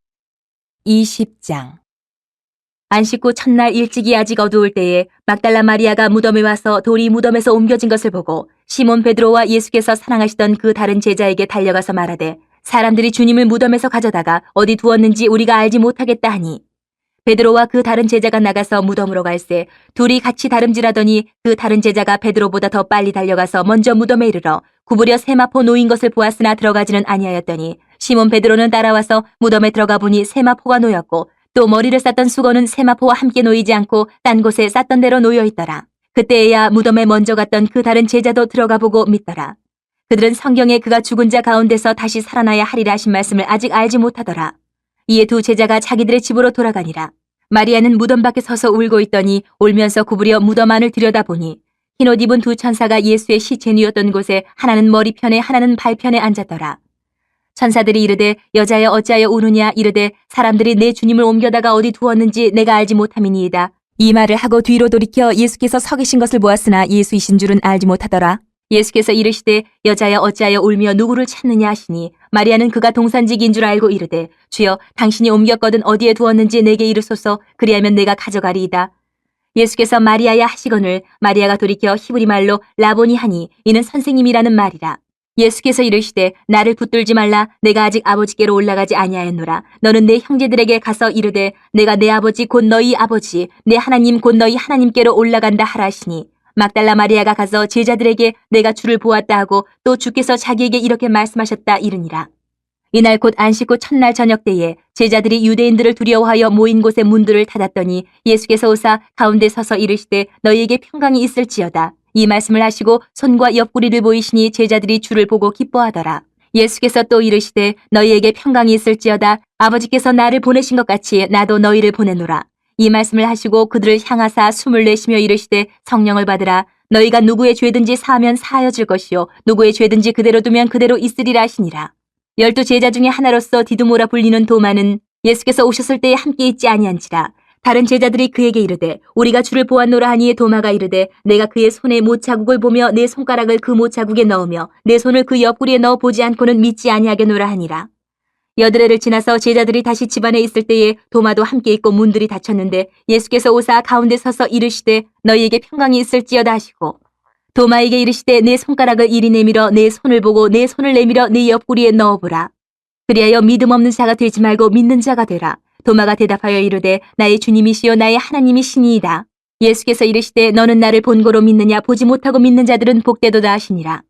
20장. 안식 후 첫날 일찍이 아직 어두울 때에 막달라 마리아가 무덤에 와서 돌이 무덤에서 옮겨진 것을 보고 시몬 베드로와 예수께서 사랑하시던 그 다른 제자에게 달려가서 말하되 사람들이 주님을 무덤에서 가져다가 어디 두었는지 우리가 알지 못하겠다 하니 베드로와 그 다른 제자가 나가서 무덤으로 갈새 둘이 같이 다름질하더니 그 다른 제자가 베드로보다 더 빨리 달려가서 먼저 무덤에 이르러 구부려 세마포 놓인 것을 보았으나 들어가지는 아니하였더니 시몬 베드로는 따라와서 무덤에 들어가 보니 세마포가 놓였고 또 머리를 쌌던 수건은 세마포와 함께 놓이지 않고 딴 곳에 쌌던 대로 놓여 있더라. 그때에야 무덤에 먼저 갔던 그 다른 제자도 들어가 보고 믿더라. 그들은 성경에 그가 죽은 자 가운데서 다시 살아나야 하리라 하신 말씀을 아직 알지 못하더라. 이에 두 제자가 자기들의 집으로 돌아가니라. 마리아는 무덤 밖에 서서 울고 있더니 울면서 구부려 무덤 안을 들여다보니 흰옷 입은 두 천사가 예수의 시체 누였던 곳에 하나는 머리편에 하나는 발편에 앉았더라. 천사들이 이르되 여자여 어찌하여 우느냐 이르되 사람들이 내 주님을 옮겨다가 어디 두었는지 내가 알지 못함이니이다. 이 말을 하고 뒤로 돌이켜 예수께서 서 계신 것을 보았으나 예수이신 줄은 알지 못하더라. 예수께서 이르시되 여자여 어찌하여 울며 누구를 찾느냐 하시니 마리아는 그가 동산직인 줄 알고 이르되 주여 당신이 옮겼거든 어디에 두었는지 내게 이르소서 그리하면 내가 가져가리이다. 예수께서 마리아야 하시거늘 마리아가 돌이켜 히브리 말로 라보니 하니 이는 선생님이라는 말이라. 예수께서 이르시되 나를 붙들지 말라 내가 아직 아버지께로 올라가지 아니하였노라. 너는 내 형제들에게 가서 이르되 내가 내 아버지 곧 너희 아버지 내 하나님 곧 너희 하나님께로 올라간다 하라 하시니 막달라 마리아가 가서 제자들에게 내가 주를 보았다 하고 또 주께서 자기에게 이렇게 말씀하셨다 이르니라. 이날 곧 안식 후 첫날 저녁 때에 제자들이 유대인들을 두려워하여 모인 곳의 문들을 닫았더니 예수께서 오사 가운데 서서 이르시되 너희에게 평강이 있을지어다. 이 말씀을 하시고 손과 옆구리를 보이시니 제자들이 주를 보고 기뻐하더라. 예수께서 또 이르시되 너희에게 평강이 있을지어다. 아버지께서 나를 보내신 것 같이 나도 너희를 보내노라. 이 말씀을 하시고 그들을 향하사 숨을 내쉬며 이르시되 성령을 받으라. 너희가 누구의 죄든지 사하면 사하여 줄 것이요 누구의 죄든지 그대로 두면 그대로 있으리라 하시니라. 12 제자 중에 하나로서 디두모라 불리는 도마는 예수께서 오셨을 때에 함께 있지 아니한지라. 다른 제자들이 그에게 이르되 우리가 주를 보았노라 하니 도마가 이르되 내가 그의 손에 못자국을 보며 내 손가락을 그 못자국에 넣으며 내 손을 그 옆구리에 넣어 보지 않고는 믿지 아니하겠노라 하니라. 여드레를 지나서 제자들이 다시 집안에 있을 때에 도마도 함께 있고 문들이 닫혔는데 예수께서 오사 가운데 서서 이르시되 너희에게 평강이 있을지어다 하시고 도마에게 이르시되 내 손가락을 이리 내밀어 내 손을 보고 내 손을 내밀어 내 옆구리에 넣어보라. 그리하여 믿음 없는 자가 되지 말고 믿는 자가 되라. 도마가 대답하여 이르되 나의 주님이시요 나의 하나님이시니이다. 예수께서 이르시되 너는 나를 본고로 믿느냐 보지 못하고 믿는 자들은 복되도다 하시니라.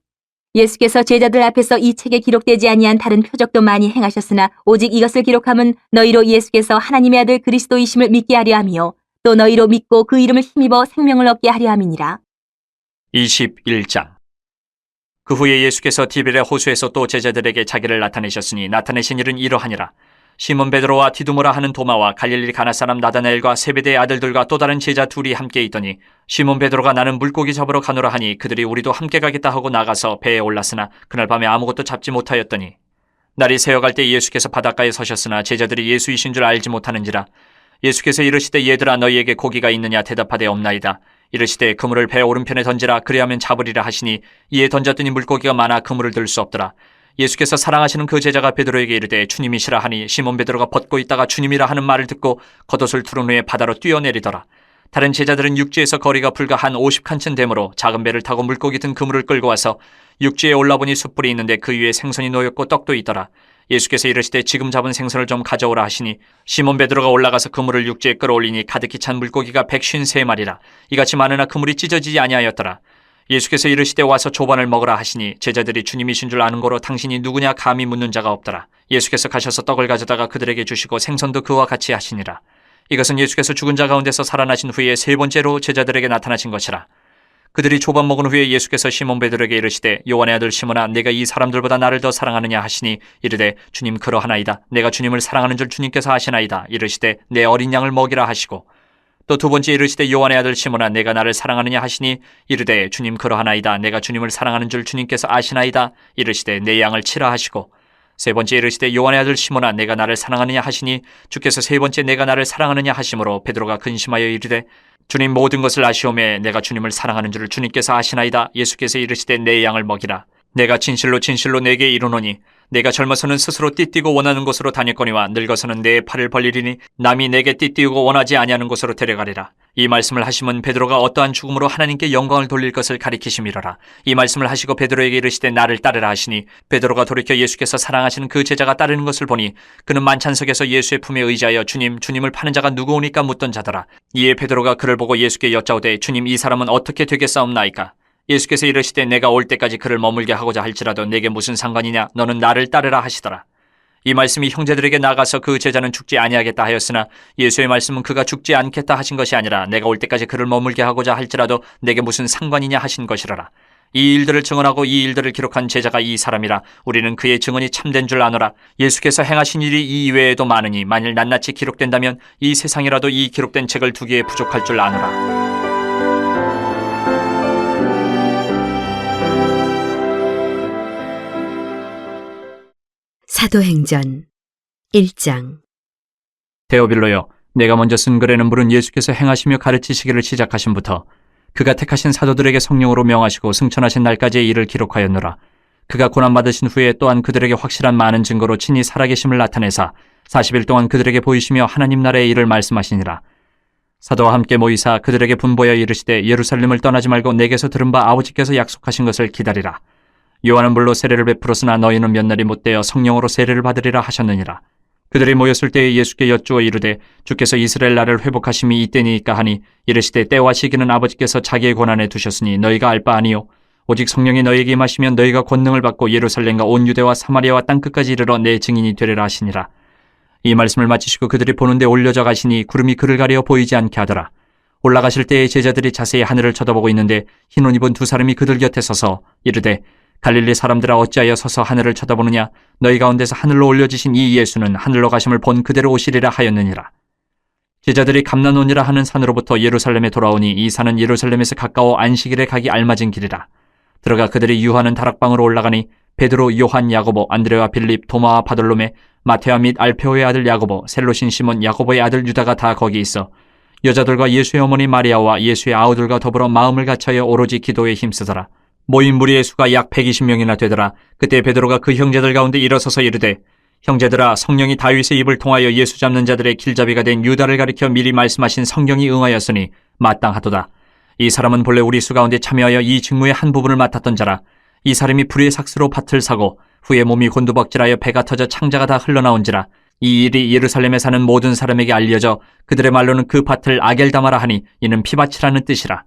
예수께서 제자들 앞에서 이 책에 기록되지 아니한 다른 표적도 많이 행하셨으나 오직 이것을 기록함은 너희로 예수께서 하나님의 아들 그리스도이심을 믿게 하려 함이요 또 너희로 믿고 그 이름을 힘입어 생명을 얻게 하려 함이니라. 21장. 그 후에 예수께서 디베레 호수에서 또 제자들에게 자기를 나타내셨으니 나타내신 일은 이러하니라. 시몬 베드로와 디두모라 하는 도마와 갈릴리 가나 사람 나다나엘과 세베대의 아들들과 또 다른 제자 둘이 함께 있더니 시몬 베드로가 나는 물고기 잡으러 가노라 하니 그들이 우리도 함께 가겠다 하고 나가서 배에 올랐으나 그날 밤에 아무것도 잡지 못하였더니 날이 새어갈 때 예수께서 바닷가에 서셨으나 제자들이 예수이신 줄 알지 못하는지라. 예수께서 이르시되 얘들아 너희에게 고기가 있느냐 대답하되 없나이다. 이르시되 그물을 배 오른편에 던지라 그리하면 잡으리라 하시니 이에 던졌더니 물고기가 많아 그물을 들 수 없더라. 예수께서 사랑하시는 그 제자가 베드로에게 이르되 주님이시라 하니 시몬 베드로가 벗고 있다가 주님이라 하는 말을 듣고 겉옷을 두른 후에 바다로 뛰어내리더라. 다른 제자들은 육지에서 거리가 불과 한 50칸쯤 되므로 작은 배를 타고 물고기 든 그물을 끌고 와서 육지에 올라보니 숯불이 있는데 그 위에 생선이 놓였고 떡도 있더라. 예수께서 이르시되 지금 잡은 생선을 좀 가져오라 하시니 시몬 베드로가 올라가서 그물을 육지에 끌어올리니 가득히 찬 물고기가 153마리라. 이같이 많으나 그물이 찢어지지 아니하였더라. 예수께서 이르시되 와서 조반을 먹으라 하시니 제자들이 주님이신 줄 아는 거로 당신이 누구냐 감히 묻는 자가 없더라. 예수께서 가셔서 떡을 가져다가 그들에게 주시고 생선도 그와 같이 하시니라. 이것은 예수께서 죽은 자 가운데서 살아나신 후에 세 번째로 제자들에게 나타나신 것이라. 그들이 조반 먹은 후에 예수께서 시몬 베드로에게 이르시되 요한의 아들 시몬아 내가 이 사람들보다 나를 더 사랑하느냐 하시니 이르되 주님 그러하나이다. 내가 주님을 사랑하는 줄 주님께서 아시나이다. 이르시되 내 어린 양을 먹이라 하시고 또 두 번째 이르시되 요한의 아들 시몬아 내가 나를 사랑하느냐 하시니 이르되 주님 그러하나이다. 내가 주님을 사랑하는 줄 주님께서 아시나이다. 이르시되 내 양을 치라 하시고 세 번째 이르시되 요한의 아들 시몬아 내가 나를 사랑하느냐 하시니 주께서 세 번째 내가 나를 사랑하느냐 하심으로 베드로가 근심하여 이르되 주님 모든 것을 아시오매 내가 주님을 사랑하는 줄을 주님께서 아시나이다. 예수께서 이르시되 내 양을 먹이라. 내가 진실로 진실로 내게 이르노니 내가 젊어서는 스스로 띠띠고 원하는 곳으로 다녔거니와 늙어서는 내 팔을 벌리리니 남이 내게 띠띠우고 원하지 아니하는 곳으로 데려가리라. 이 말씀을 하시면 베드로가 어떠한 죽음으로 하나님께 영광을 돌릴 것을 가리키심이로라. 이 말씀을 하시고 베드로에게 이르시되 나를 따르라 하시니 베드로가 돌이켜 예수께서 사랑하시는 그 제자가 따르는 것을 보니 그는 만찬석에서 예수의 품에 의지하여 주님을 파는 자가 누구오니까 묻던 자더라. 이에 베드로가 그를 보고 예수께 여짜오되 주님 이 사람은 어떻게 되겠사옵나이까? 예수께서 이르시되 내가 올 때까지 그를 머물게 하고자 할지라도 내게 무슨 상관이냐 너는 나를 따르라 하시더라. 이 말씀이 형제들에게 나가서 그 제자는 죽지 아니하겠다 하였으나 예수의 말씀은 그가 죽지 않겠다 하신 것이 아니라 내가 올 때까지 그를 머물게 하고자 할지라도 내게 무슨 상관이냐 하신 것이라라. 이 일들을 증언하고 이 일들을 기록한 제자가 이 사람이라. 우리는 그의 증언이 참된 줄 아노라. 예수께서 행하신 일이 이 이외에도 많으니 만일 낱낱이 기록된다면 이 세상이라도 이 기록된 책을 두기에 부족할 줄 아노라. 사도행전 1장. 데오빌로여, 내가 먼저 쓴 글에는 물은 예수께서 행하시며 가르치시기를 시작하심부터 그가 택하신 사도들에게 성령으로 명하시고 승천하신 날까지의 일을 기록하였노라. 그가 고난받으신 후에 또한 그들에게 확실한 많은 증거로 친히 살아계심을 나타내사 40일 동안 그들에게 보이시며 하나님 나라의 일을 말씀하시니라. 사도와 함께 모이사 그들에게 분보여 이르시되 예루살렘을 떠나지 말고 내게서 들은 바 아버지께서 약속하신 것을 기다리라. 요한은 물로 세례를 베풀었으나 너희는 몇 날이 못되어 성령으로 세례를 받으리라 하셨느니라. 그들이 모였을 때에 예수께 여쭈어 이르되 주께서 이스라엘 나라를 회복하심이 이때니이까 하니 이르시되 때와 시기는 아버지께서 자기의 권한에 두셨으니 너희가 알 바 아니요 오직 성령이 너희에게 임하시면 너희가 권능을 받고 예루살렘과 온 유대와 사마리아와 땅끝까지 이르러 내 증인이 되리라 하시니라. 이 말씀을 마치시고 그들이 보는데 올려져 가시니 구름이 그를 가려 보이지 않게 하더라. 올라가실 때에 제자들이 자세히 하늘을 쳐다보고 있는데 흰 옷 입은 두 사람이 그들 곁에 서서 이르되 갈릴리 사람들아 어찌하여 서서 하늘을 쳐다보느냐? 너희 가운데서 하늘로 올려지신 이 예수는 하늘로 가심을 본 그대로 오시리라 하였느니라. 제자들이 감난원이라 하는 산으로부터 예루살렘에 돌아오니 이 산은 예루살렘에서 가까워 안식일에 가기 알맞은 길이라. 들어가 그들이 유하는 다락방으로 올라가니 베드로, 요한, 야고보, 안드레와 빌립, 도마와 바돌로메, 마테와 및 알페오의 아들 야고보, 셀로신 시몬, 야고보의 아들 유다가 다 거기 있어 여자들과 예수의 어머니 마리아와 예수의 아우들과 더불어 마음을 같이하여 오로지 기도에 힘쓰더라. 모인 무리의 수가 약 120명이나 되더라. 그때 베드로가 그 형제들 가운데 일어서서 이르되, 형제들아, 성령이 다윗의 입을 통하여 예수 잡는 자들의 길잡이가 된 유다를 가리켜 미리 말씀하신 성경이 응하였으니 마땅하도다. 이 사람은 본래 우리 수 가운데 참여하여 이 직무의 한 부분을 맡았던 자라. 이 사람이 불의 삭스로 밭을 사고 후에 몸이 곤두박질하여 배가 터져 창자가 다 흘러나온지라. 이 일이 예루살렘에 사는 모든 사람에게 알려져 그들의 말로는 그 밭을 아겔다마라 하니 이는 피밭이라는 뜻이라.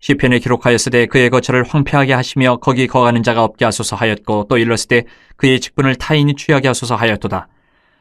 시편에 기록하였으되 그의 거처를 황폐하게 하시며 거기 거하는 자가 없게 하소서 하였고 또 일렀으되 그의 직분을 타인이 취하게 하소서 하였도다.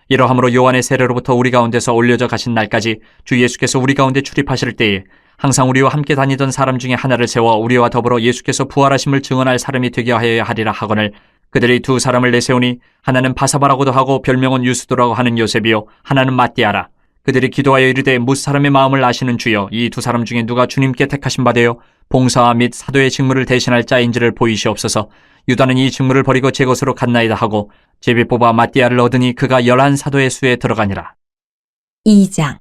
이러함으로 요한의 세례로부터 우리 가운데서 올려져 가신 날까지 주 예수께서 우리 가운데 출입하실 때에 항상 우리와 함께 다니던 사람 중에 하나를 세워 우리와 더불어 예수께서 부활하심을 증언할 사람이 되게 하여야 하리라 하거늘 그들이 두 사람을 내세우니 하나는 바사바라고도 하고 별명은 유스도라고 하는 요셉이요 하나는 matti아라. 그들이 기도하여 이르되 무사람의 마음을 아시는 주여 이 두 사람 중에 누가 주님께 택하신 바 되어 봉사와 및 사도의 직무를 대신할 자인지를 보이시옵소서. 유다는 이 직무를 버리고 제 것으로 갔나이다 하고 제비 뽑아 matti아를 얻으니 그가 11사도의 수에 들어가니라. 2장.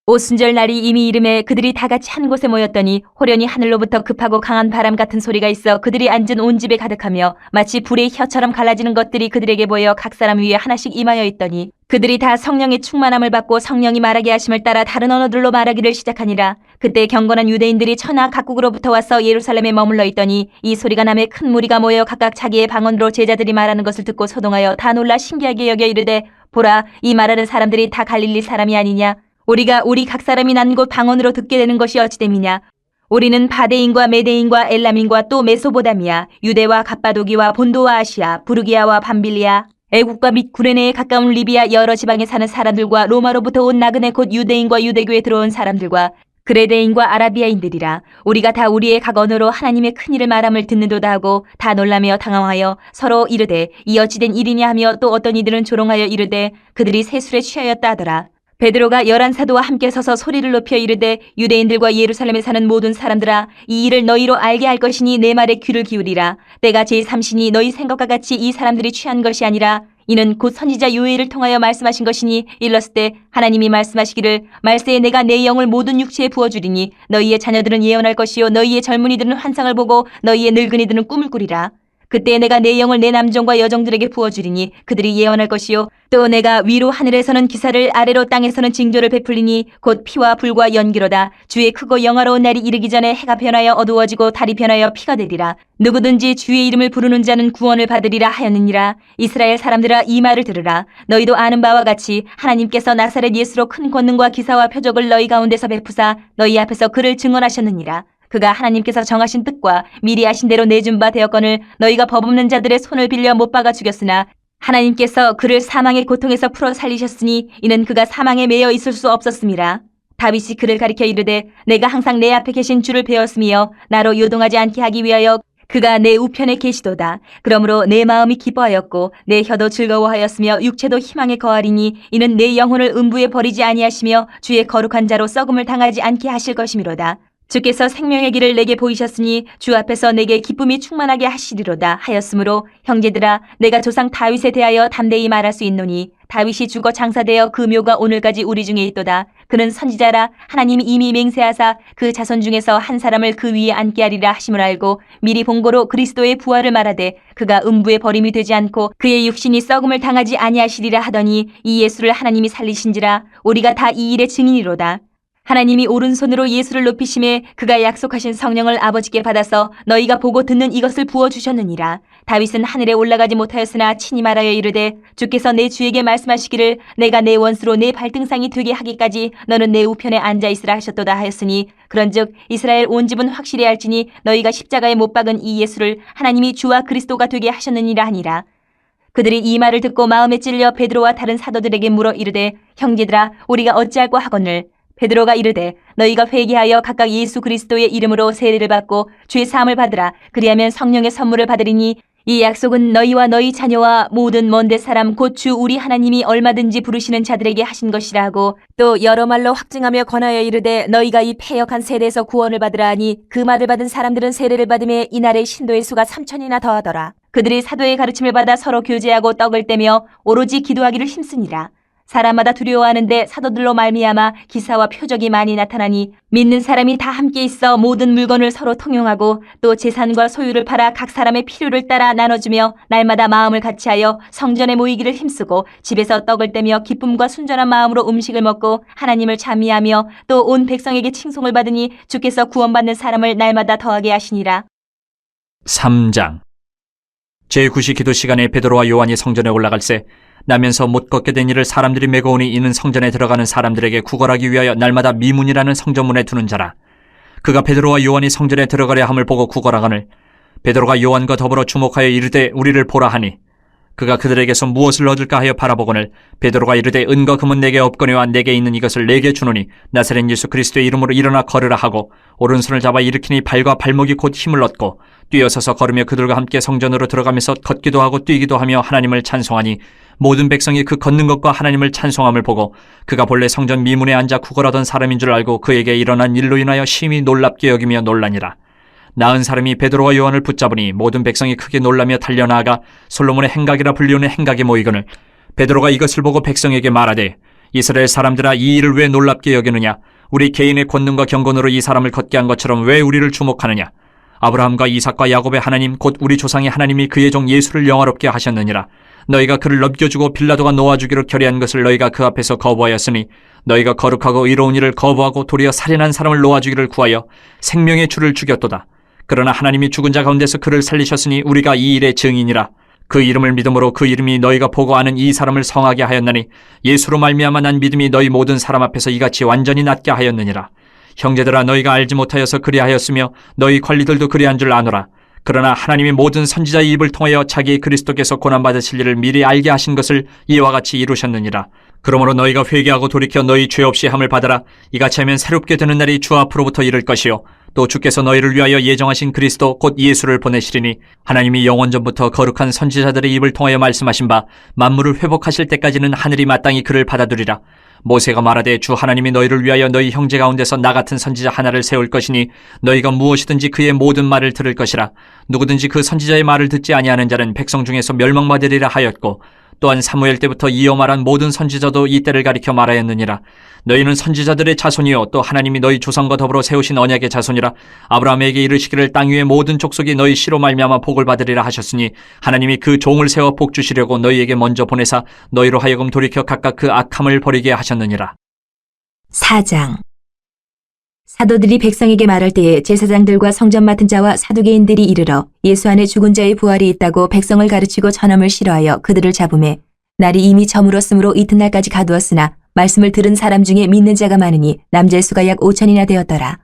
오순절 날이 이미 이름에 그들이 다 같이 한 곳에 모였더니 호련히 하늘로부터 급하고 강한 바람 같은 소리가 있어 그들이 앉은 온 집에 가득하며 마치 불의 혀처럼 갈라지는 것들이 그들에게 보여 각 사람 위에 하나씩 임하여 있더니 그들이 다 성령의 충만함을 받고 성령이 말하게 하심을 따라 다른 언어들로 말하기를 시작하니라. 그때 경건한 유대인들이 천하 각국으로부터 와서 예루살렘에 머물러 있더니 이 소리가 남에 큰 무리가 모여 각각 자기의 방언으로 제자들이 말하는 것을 듣고 소동하여 다 놀라 신기하게 여겨 이르되 보라 이 말하는 사람들이 다 갈릴리 사람이 아니냐. 우리가 우리 각 사람이 난 곳 방언으로 듣게 되는 것이 어찌됨이냐. 우리는 바데인과 메데인과 엘람인과 또 메소보다미아, 유대와 갑바도기와 본도와 아시아, 부르기아와 밤빌리아, 애국과 및 구레네에 가까운 리비아 여러 지방에 사는 사람들과 로마로부터 온 나그네 곧 유대인과 유대교에 들어온 사람들과 그레데인과 아라비아인들이라. 우리가 다 우리의 각 언어로 하나님의 큰 일을 말함을 듣는도다 하고 다 놀라며 당황하여 서로 이르되 이 어찌된 일이냐 하며 또 어떤 이들은 조롱하여 이르되 그들이 새 술에 취하였다 하더라. 베드로가 11사도와 함께 서서 소리를 높여 이르되 유대인들과 예루살렘에 사는 모든 사람들아 이 일을 너희로 알게 할 것이니 내 말에 귀를 기울이라. 때가 제3시니 너희 생각과 같이 이 사람들이 취한 것이 아니라 이는 곧 선지자 요엘을 통하여 말씀하신 것이니 일렀을 때 하나님이 말씀하시기를 말세에 내가 내 영을 모든 육체에 부어주리니 너희의 자녀들은 예언할 것이요 너희의 젊은이들은 환상을 보고 너희의 늙은이들은 꿈을 꾸리라. 그때 내가 내 영을 내 남종과 여종들에게 부어주리니 그들이 예언할 것이요 또 내가 위로 하늘에서는 기사를 아래로 땅에서는 징조를 베풀리니 곧 피와 불과 연기로다. 주의 크고 영화로운 날이 이르기 전에 해가 변하여 어두워지고 달이 변하여 피가 되리라. 누구든지 주의 이름을 부르는 자는 구원을 받으리라 하였느니라. 이스라엘 사람들아 이 말을 들으라. 너희도 아는 바와 같이 하나님께서 나사렛 예수로 큰 권능과 기사와 표적을 너희 가운데서 베푸사 너희 앞에서 그를 증언하셨느니라. 그가 하나님께서 정하신 뜻과 미리 하신 대로 내준 바 되었거늘 너희가 법 없는 자들의 손을 빌려 못 박아 죽였으나 하나님께서 그를 사망의 고통에서 풀어 살리셨으니 이는 그가 사망에 매여 있을 수 없었음이라. 다윗이 그를 가리켜 이르되 내가 항상 내 앞에 계신 주를 배웠으며 나로 요동하지 않게 하기 위하여 그가 내 우편에 계시도다. 그러므로 내 마음이 기뻐하였고 내 혀도 즐거워하였으며 육체도 희망에 거하리니 이는 내 영혼을 음부에 버리지 아니하시며 주의 거룩한 자로 썩음을 당하지 않게 하실 것이미로다. 주께서 생명의 길을 내게 보이셨으니 주 앞에서 내게 기쁨이 충만하게 하시리로다 하였으므로 형제들아 내가 조상 다윗에 대하여 담대히 말할 수 있노니 다윗이 죽어 장사되어 그 묘가 오늘까지 우리 중에 있도다. 그는 선지자라 하나님이 이미 맹세하사 그 자손 중에서 한 사람을 그 위에 앉게 하리라 하심을 알고 미리 본고로 그리스도의 부활을 말하되 그가 음부에 버림이 되지 않고 그의 육신이 썩음을 당하지 아니하시리라 하더니 이 예수를 하나님이 살리신지라. 우리가 다 이 일의 증인이로다. 하나님이 오른손으로 예수를 높이심에 그가 약속하신 성령을 아버지께 받아서 너희가 보고 듣는 이것을 부어주셨느니라. 다윗은 하늘에 올라가지 못하였으나 친히 말하여 이르되 주께서 내 주에게 말씀하시기를 내가 내 원수로 내 발등상이 되게 하기까지 너는 내 우편에 앉아있으라 하셨도다 하였으니 그런즉 이스라엘 온 집은 확실히 알지니 너희가 십자가에 못 박은 이 예수를 하나님이 주와 그리스도가 되게 하셨느니라 하니라. 그들이 이 말을 듣고 마음에 찔려 베드로와 다른 사도들에게 물어 이르되 형제들아 우리가 어찌할꼬 하거늘 베드로가 이르되 너희가 회개하여 각각 예수 그리스도의 이름으로 세례를 받고 죄 사함을 받으라. 그리하면 성령의 선물을 받으리니 이 약속은 너희와 너희 자녀와 모든 먼데 사람 곧 주 우리 하나님이 얼마든지 부르시는 자들에게 하신 것이라 하고 또 여러 말로 확증하며 권하여 이르되 너희가 이 패역한 세대에서 구원을 받으라 하니 그 말을 받은 사람들은 세례를 받음에 이날의 신도의 수가 3,000이나 더하더라. 그들이 사도의 가르침을 받아 서로 교제하고 떡을 떼며 오로지 기도하기를 힘쓰니라. 사람마다 두려워하는데 사도들로 말미암아 기사와 표적이 많이 나타나니 믿는 사람이 다 함께 있어 모든 물건을 서로 통용하고 또 재산과 소유를 팔아 각 사람의 필요를 따라 나눠주며 날마다 마음을 같이하여 성전에 모이기를 힘쓰고 집에서 떡을 떼며 기쁨과 순전한 마음으로 음식을 먹고 하나님을 찬미하며 또 온 백성에게 칭송을 받으니 주께서 구원받는 사람을 날마다 더하게 하시니라. 3장. 제9시 기도 시간에 베드로와 요한이 성전에 올라갈새 나면서 못 걷게 된 이를 사람들이 메고 오니 이는 성전에 들어가는 사람들에게 구걸하기 위하여 날마다 미문이라는 성전문에 두는 자라. 그가 베드로와 요한이 성전에 들어가려 함을 보고 구걸하거늘 베드로가 요한과 더불어 주목하여 이르되 우리를 보라 하니 그가 그들에게서 무엇을 얻을까 하여 바라보거늘 베드로가 이르되 은과 금은 내게 없거니와 내게 있는 이것을 내게 주노니 나사렛 예수 그리스도의 이름으로 일어나 걸으라 하고 오른손을 잡아 일으키니 발과 발목이 곧 힘을 얻고 뛰어서서 걸으며 그들과 함께 성전으로 들어가면서 걷기도 하고 뛰기도 하며 하나님을 찬송하니 모든 백성이 그 걷는 것과 하나님을 찬송함을 보고 그가 본래 성전 미문에 앉아 구걸하던 사람인 줄 알고 그에게 일어난 일로 인하여 심히 놀랍게 여기며 놀라니라. 나은 사람이 베드로와 요한을 붙잡으니 모든 백성이 크게 놀라며 달려나아가 솔로몬의 행각이라 불리우는 행각에 모이거늘 베드로가 이것을 보고 백성에게 말하되 이스라엘 사람들아 이 일을 왜 놀랍게 여기느냐 우리 개인의 권능과 경건으로 이 사람을 걷게 한 것처럼 왜 우리를 주목하느냐 아브라함과 이삭과 야곱의 하나님 곧 우리 조상의 하나님이 그의 종 예수를 영화롭게 하셨느니라. 너희가 그를 넘겨주고 빌라도가 놓아주기로 결의한 것을 너희가 그 앞에서 거부하였으니 너희가 거룩하고 의로운 일을 거부하고 도리어 살인한 사람을 놓아주기를 구하여 생명의 주를 죽였도다. 그러나 하나님이 죽은 자 가운데서 그를 살리셨으니 우리가 이 일의 증인이라. 그 이름을 믿음으로 그 이름이 너희가 보고 아는 이 사람을 성하게 하였나니 예수로 말미암아 난 믿음이 너희 모든 사람 앞에서 이같이 완전히 낫게 하였느니라. 형제들아 너희가 알지 못하여서 그리하였으며 너희 관리들도 그리한 줄 아노라. 그러나 하나님이 모든 선지자의 입을 통하여 자기 그리스도께서 고난받으실 일을 미리 알게 하신 것을 이와 같이 이루셨느니라. 그러므로 너희가 회개하고 돌이켜 너희 죄 없이 함을 받아라. 이같이 하면 새롭게 되는 날이 주 앞으로부터 이를 것이요 또 주께서 너희를 위하여 예정하신 그리스도 곧 예수를 보내시리니 하나님이 영원전부터 거룩한 선지자들의 입을 통하여 말씀하신 바 만물을 회복하실 때까지는 하늘이 마땅히 그를 받아두리라. 모세가 말하되 주 하나님이 너희를 위하여 너희 형제 가운데서 나 같은 선지자 하나를 세울 것이니 너희가 무엇이든지 그의 모든 말을 들을 것이라. 누구든지 그 선지자의 말을 듣지 아니하는 자는 백성 중에서 멸망받으리라 하였고 또한 사무엘 때부터 이어 말한 모든 선지자도 이 때를 가리켜 말하였느니라. 너희는 선지자들의 자손이요 또 하나님이 너희 조상과 더불어 세우신 언약의 자손이라. 아브라함에게 이르시기를 땅 위의 모든 족속이 너희 씨로 말미암아 복을 받으리라 하셨으니 하나님이 그 종을 세워 복 주시려고 너희에게 먼저 보내사 너희로 하여금 돌이켜 각각 그 악함을 버리게 하셨느니라. 4장. 사도들이 백성에게 말할 때에 제사장들과 성전 맡은 자와 사두개인들이 이르러 예수 안에 죽은 자의 부활이 있다고 백성을 가르치고 전함을 싫어하여 그들을 잡음에 날이 이미 저물었으므로 이튿날까지 가두었으나 말씀을 들은 사람 중에 믿는 자가 많으니 남자의 수가 약 5천이나 되었더라.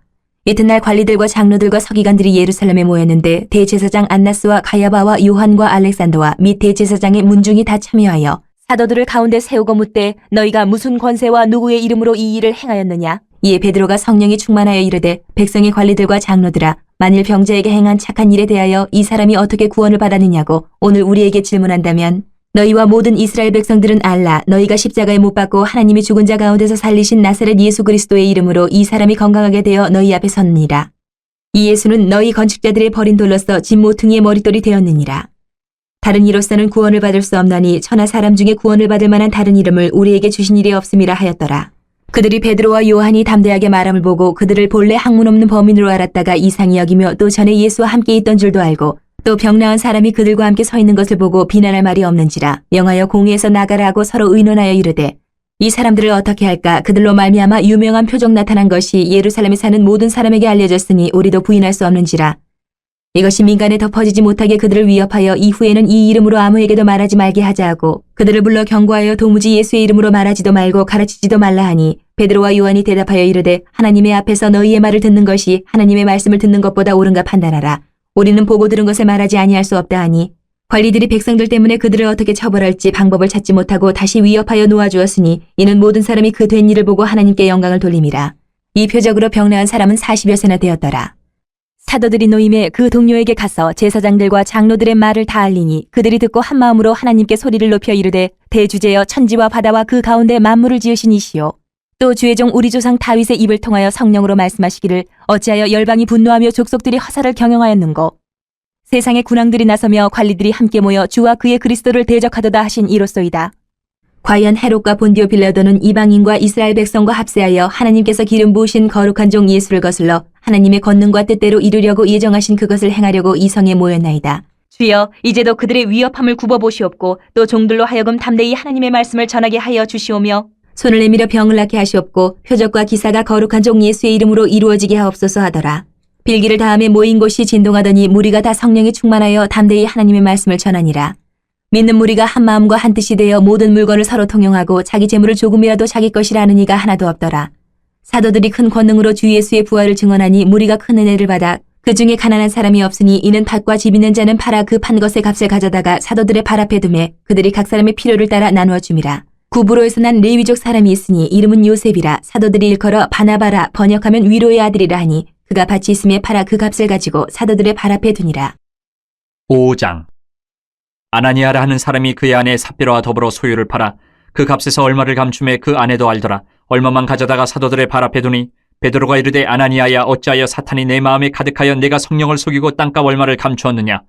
이튿날 관리들과 장로들과 서기관들이 예루살렘에 모였는데 대제사장 안나스와 가야바와 요한과 알렉산더와 및 대제사장의 문중이 다 참여하여 사도들을 가운데 세우고 묻되 너희가 무슨 권세와 누구의 이름으로 이 일을 행하였느냐? 이에 베드로가 성령이 충만하여 이르되 백성의 관리들과 장로들아 만일 병자에게 행한 착한 일에 대하여 이 사람이 어떻게 구원을 받았느냐고 오늘 우리에게 질문한다면 너희와 모든 이스라엘 백성들은 알라. 너희가 십자가에 못 박고 하나님이 죽은 자 가운데서 살리신 나사렛 예수 그리스도의 이름으로 이 사람이 건강하게 되어 너희 앞에 섰느니라. 이 예수는 너희 건축자들의 버린 돌로서 집 모퉁이의 머릿돌이 되었느니라. 다른 이로서는 구원을 받을 수 없나니 천하 사람 중에 구원을 받을 만한 다른 이름을 우리에게 주신 일이 없음이라 하였더라. 그들이 베드로와 요한이 담대하게 말함을 보고 그들을 본래 학문 없는 범인으로 알았다가 이상히 여기며 또 전에 예수와 함께 있던 줄도 알고 또 병나은 사람이 그들과 함께 서 있는 것을 보고 비난할 말이 없는지라 명하여 공회에서 나가라 하고 서로 의논하여 이르되 이 사람들을 어떻게 할까? 그들로 말미암아 유명한 표적 나타난 것이 예루살렘에 사는 모든 사람에게 알려졌으니 우리도 부인할 수 없는지라. 이것이 민간에 덮어지지 못하게 그들을 위협하여 이후에는 이 이름으로 아무에게도 말하지 말게 하자 하고 그들을 불러 경고하여 도무지 예수의 이름으로 말하지도 말고 가르치지도 말라 하니 베드로와 요한이 대답하여 이르되 하나님의 앞에서 너희의 말을 듣는 것이 하나님의 말씀을 듣는 것보다 옳은가 판단하라. 우리는 보고 들은 것을 말하지 아니할 수 없다 하니 관리들이 백성들 때문에 그들을 어떻게 처벌할지 방법을 찾지 못하고 다시 위협하여 놓아주었으니 이는 모든 사람이 그 된 일을 보고 하나님께 영광을 돌림이라. 이 표적으로 병나은 사람은 40여 세나 되었더라. 사도들이 노임에 그 동료에게 가서 제사장들과 장로들의 말을 다 알리니 그들이 듣고 한 마음으로 하나님께 소리를 높여 이르되 대주제여 천지와 바다와 그 가운데 만물을 지으신 이시오. 또 주의 종 우리 조상 다윗의 입을 통하여 성령으로 말씀하시기를 어찌하여 열방이 분노하며 족속들이 화살을 경영하였는고 세상의 군왕들이 나서며 관리들이 함께 모여 주와 그의 그리스도를 대적하도다 하신 이로소이다. 과연 헤롯과 본디오 빌라도는 이방인과 이스라엘 백성과 합세하여 하나님께서 기름 부으신 거룩한 종 예수를 거슬러 하나님의 권능과 뜻대로 이루려고 예정하신 그것을 행하려고 이 성에 모였나이다. 주여, 이제도 그들의 위협함을 굽어보시옵고 또 종들로 하여금 담대히 하나님의 말씀을 전하게 하여 주시오며 손을 내밀어 병을 낫게 하시옵고 표적과 기사가 거룩한 종 예수의 이름으로 이루어지게 하옵소서 하더라. 빌기를 다음에 모인 곳이 진동하더니 무리가 다 성령에 충만하여 담대히 하나님의 말씀을 전하니라. 믿는 무리가 한 마음과 한 뜻이 되어 모든 물건을 서로 통용하고 자기 재물을 조금이라도 자기 것이라 하는 이가 하나도 없더라. 사도들이 큰 권능으로 주 예수의 부활을 증언하니 무리가 큰 은혜를 받아 그 중에 가난한 사람이 없으니 이는 밭과 집 있는 자는 팔아 그 판 것의 값을 가져다가 사도들의 발 앞에 두매 그들이 각 사람의 필요를 따라 나누어 줌이라. 구브로에서 난 레위족 사람이 있으니 이름은 요셉이라. 사도들이 일컬어 바나바라 번역하면 위로의 아들이라 하니 그가 밭이 있음에 팔아 그 값을 가지고 사도들의 발 앞에 두니라. 5장. 아나니아라 하는 사람이 그의 아내 삽비라와 더불어 소유를 팔아 그 값에서 얼마를 감춤해 그 아내도 알더라. 얼마만 가져다가 사도들의 발 앞에 두니 베드로가 이르되 아나니아야 어찌하여 사탄이 내 마음에 가득하여 내가 성령을 속이고 땅값 얼마를 감추었느냐.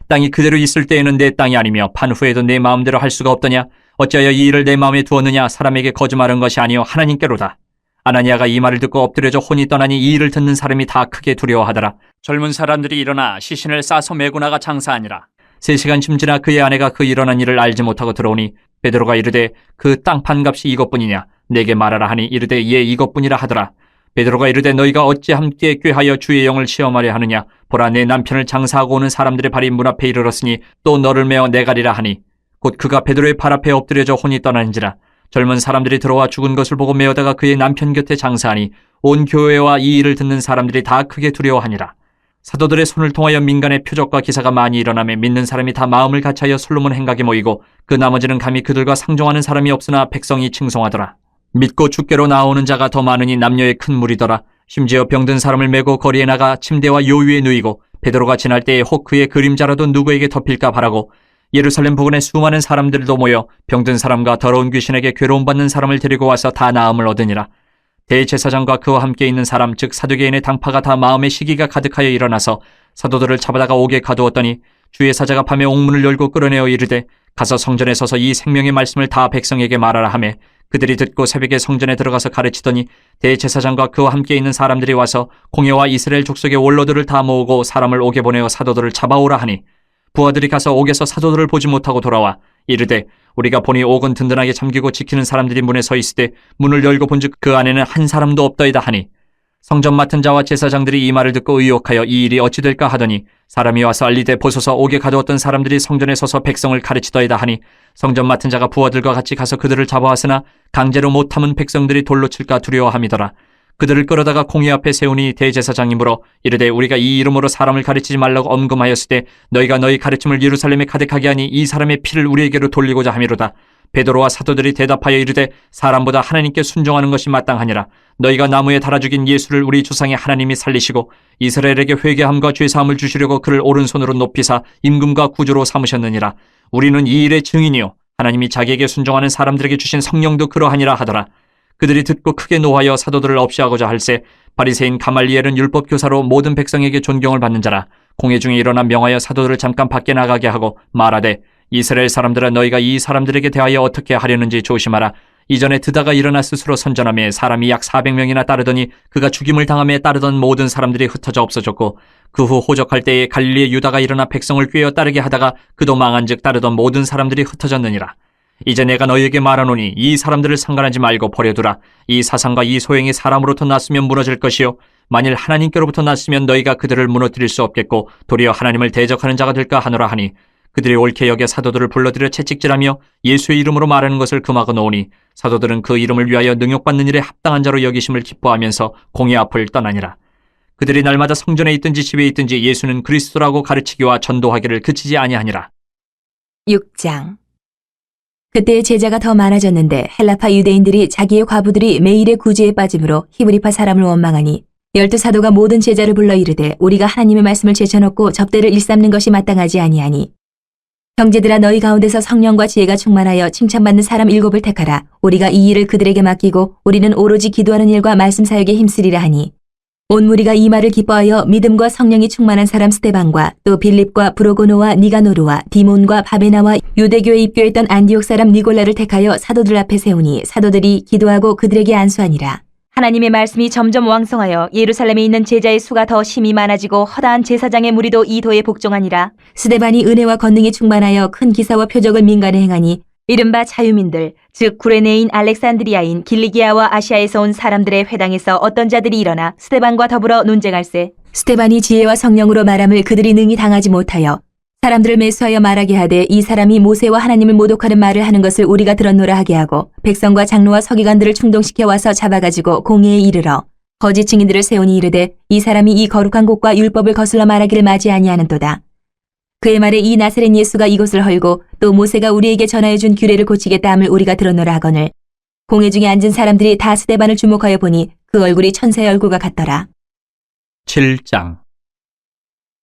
땅이 그대로 있을 때에는 내 땅이 아니며 판 후에도 내 마음대로 할 수가 없더냐. 어찌하여 이 일을 내 마음에 두었느냐. 사람에게 거짓말한 것이 아니요 하나님께로다. 아나니아가 이 말을 듣고 엎드려져 혼이 떠나니 이 일을 듣는 사람이 다 크게 두려워하더라. 젊은 사람들이 일어나 시신을 싸서 메고 나가 장사하니라. 3시간쯤 지나 그의 아내가 그 일어난 일을 알지 못하고 들어오니 베드로가 이르되 그 땅 판값이 이것뿐이냐. 내게 말하라 하니 이르되 예 이것뿐이라 하더라. 베드로가 이르되 너희가 어찌 함께 꾀하여 주의 영을 시험하려 하느냐. 보라 내 남편을 장사하고 오는 사람들의 발이 문 앞에 이르렀으니 또 너를 메어 내가리라 하니 곧 그가 베드로의 발 앞에 엎드려져 혼이 떠나는지라. 젊은 사람들이 들어와 죽은 것을 보고 메어다가 그의 남편 곁에 장사하니 온 교회와 이 일을 듣는 사람들이 다 크게 두려워하니라. 사도들의 손을 통하여 민간의 표적과 기사가 많이 일어나며 믿는 사람이 다 마음을 같이하여 솔로몬 행각에 모이고 그 나머지는 감히 그들과 상종하는 사람이 없으나 백성이 칭송하더라. 믿고 주께로 나오는 자가 더 많으니 남녀의 큰 무리더라. 심지어 병든 사람을 메고 거리에 나가 침대와 요 위에 누이고 베드로가 지날 때에 혹 그의 그림자라도 누구에게 덮일까 바라고 예루살렘 부근에 수많은 사람들도 모여 병든 사람과 더러운 귀신에게 괴로움 받는 사람을 데리고 와서 다 나음을 얻으니라. 대제사장과 그와 함께 있는 사람 즉 사두개인의 당파가 다 마음의 시기가 가득하여 일어나서 사도들을 잡아다가 옥에 가두었더니 주의 사자가 밤에 옥문을 열고 끌어내어 이르되 가서 성전에 서서 이 생명의 말씀을 다 백성에게 말하라 하매 그들이 듣고 새벽에 성전에 들어가서 가르치더니 대제사장과 그와 함께 있는 사람들이 와서 공회와 이스라엘 족속의 원로들을 다 모으고 사람을 옥에 보내어 사도들을 잡아오라 하니 부하들이 가서 옥에서 사도들을 보지 못하고 돌아와 이르되 우리가 보니 옥은 든든하게 잠기고 지키는 사람들이 문에 서 있으되 문을 열고 본즉 그 안에는 한 사람도 없더이다 하니 성전 맡은 자와 제사장들이 이 말을 듣고 의혹하여 이 일이 어찌 될까 하더니 사람이 와서 알리되 보소서 옥에 가두었던 사람들이 성전에 서서 백성을 가르치더이다 하니 성전 맡은 자가 부하들과 같이 가서 그들을 잡아왔으나 강제로 못 참은 백성들이 돌로 칠까 두려워함이더라. 그들을 끌어다가 공회 앞에 세우니 대제사장이 물어 이르되 우리가 이 이름으로 사람을 가르치지 말라고 엄금하였을 때 너희가 너희 가르침을 예루살렘에 가득하게 하니 이 사람의 피를 우리에게로 돌리고자 함이로다. 베드로와 사도들이 대답하여 이르되 사람보다 하나님께 순종하는 것이 마땅하니라. 너희가 나무에 달아 죽인 예수를 우리 조상의 하나님이 살리시고 이스라엘에게 회개함과 죄사함을 주시려고 그를 오른손으로 높이사 임금과 구주로 삼으셨느니라. 우리는 이 일의 증인이요 하나님이 자기에게 순종하는 사람들에게 주신 성령도 그러하니라 하더라. 그들이 듣고 크게 노하여 사도들을 없이하고자 할세 바리새인 가말리엘은 율법 교사로 모든 백성에게 존경을 받는 자라. 공회 중에 일어나 명하여 사도들을 잠깐 밖에 나가게 하고 말하되 이스라엘 사람들아 너희가 이 사람들에게 대하여 어떻게 하려는지 조심하라. 이전에 드다가 일어나 스스로 선전하며 사람이 약 400명이나 따르더니 그가 죽임을 당함에 따르던 모든 사람들이 흩어져 없어졌고 그 후 호적할 때에 갈릴리의 유다가 일어나 백성을 꾀어 따르게 하다가 그도 망한즉 따르던 모든 사람들이 흩어졌느니라. 이제 내가 너희에게 말하노니 이 사람들을 상관하지 말고 버려두라. 이 사상과 이 소행이 사람으로부터 났으면 무너질 것이요 만일 하나님께로부터 났으면 너희가 그들을 무너뜨릴 수 없겠고 도리어 하나님을 대적하는 자가 될까 하노라 하니 그들이 옳게 여겨 사도들을 불러들여 채찍질하며 예수의 이름으로 말하는 것을 금하고 놓으니 사도들은 그 이름을 위하여 능욕받는 일에 합당한 자로 여기심을 기뻐하면서 공회 앞을 떠나니라. 그들이 날마다 성전에 있든지 집에 있든지 예수는 그리스도라고 가르치기와 전도하기를 그치지 아니하니라. 6장. 그때 제자가 더 많아졌는데 헬라파 유대인들이 자기의 과부들이 매일의 구제에 빠짐으로 히브리파 사람을 원망하니 열두 사도가 모든 제자를 불러 이르되 우리가 하나님의 말씀을 제쳐놓고 접대를 일삼는 것이 마땅하지 아니하니 형제들아 너희 가운데서 성령과 지혜가 충만하여 칭찬받는 사람 7을 택하라. 우리가 이 일을 그들에게 맡기고 우리는 오로지 기도하는 일과 말씀 사역에 힘쓰리라 하니 온 무리가 이 말을 기뻐하여 믿음과 성령이 충만한 사람 스데반과 또 빌립과 브로고노와 니가노르와 디몬과 바베나와 유대교에 입교했던 안디옥 사람 니골라를 택하여 사도들 앞에 세우니 사도들이 기도하고 그들에게 안수하니라. 하나님의 말씀이 점점 왕성하여 예루살렘에 있는 제자의 수가 더 심히 많아지고 허다한 제사장의 무리도 이 도에 복종하니라. 스데반이 은혜와 권능이 충만하여 큰 기사와 표적을 민간에 행하니 이른바 자유민들 즉 구레네인 알렉산드리아인 길리기아와 아시아에서 온 사람들의 회당에서 어떤 자들이 일어나 스데반과 더불어 논쟁할세. 스데반이 지혜와 성령으로 말함을 그들이 능히 당하지 못하여 사람들을 매수하여 말하게 하되 이 사람이 모세와 하나님을 모독하는 말을 하는 것을 우리가 들었노라 하게 하고 백성과 장로와 서기관들을 충동시켜 와서 잡아가지고 공회에 이르러 거짓 증인들을 세우니 이르되 이 사람이 이 거룩한 곳과 율법을 거슬러 말하기를 맞이 아니하는도다. 그의 말에 이 나사렛 예수가 이곳을 헐고 또 모세가 우리에게 전하여 준 규례를 고치겠다 함을 우리가 들었노라 하거늘 공회 중에 앉은 사람들이 다 스데반을 주목하여 보니 그 얼굴이 천사의 얼굴과 같더라. 7장.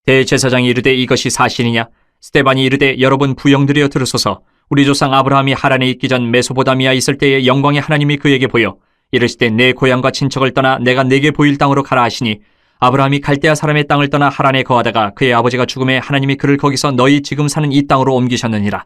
대제사장이 이르되 이것이 사실이냐? 스데반이 이르되 여러분 부영들이여 들으소서. 우리 조상 아브라함이 하란에 있기 전 메소보다미아 있을 때에 영광의 하나님이 그에게 보여 이르시되 내 고향과 친척을 떠나 내가 내게 보일 땅으로 가라 하시니 아브라함이 갈대아 사람의 땅을 떠나 하란에 거하다가 그의 아버지가 죽음에 하나님이 그를 거기서 너희 지금 사는 이 땅으로 옮기셨느니라.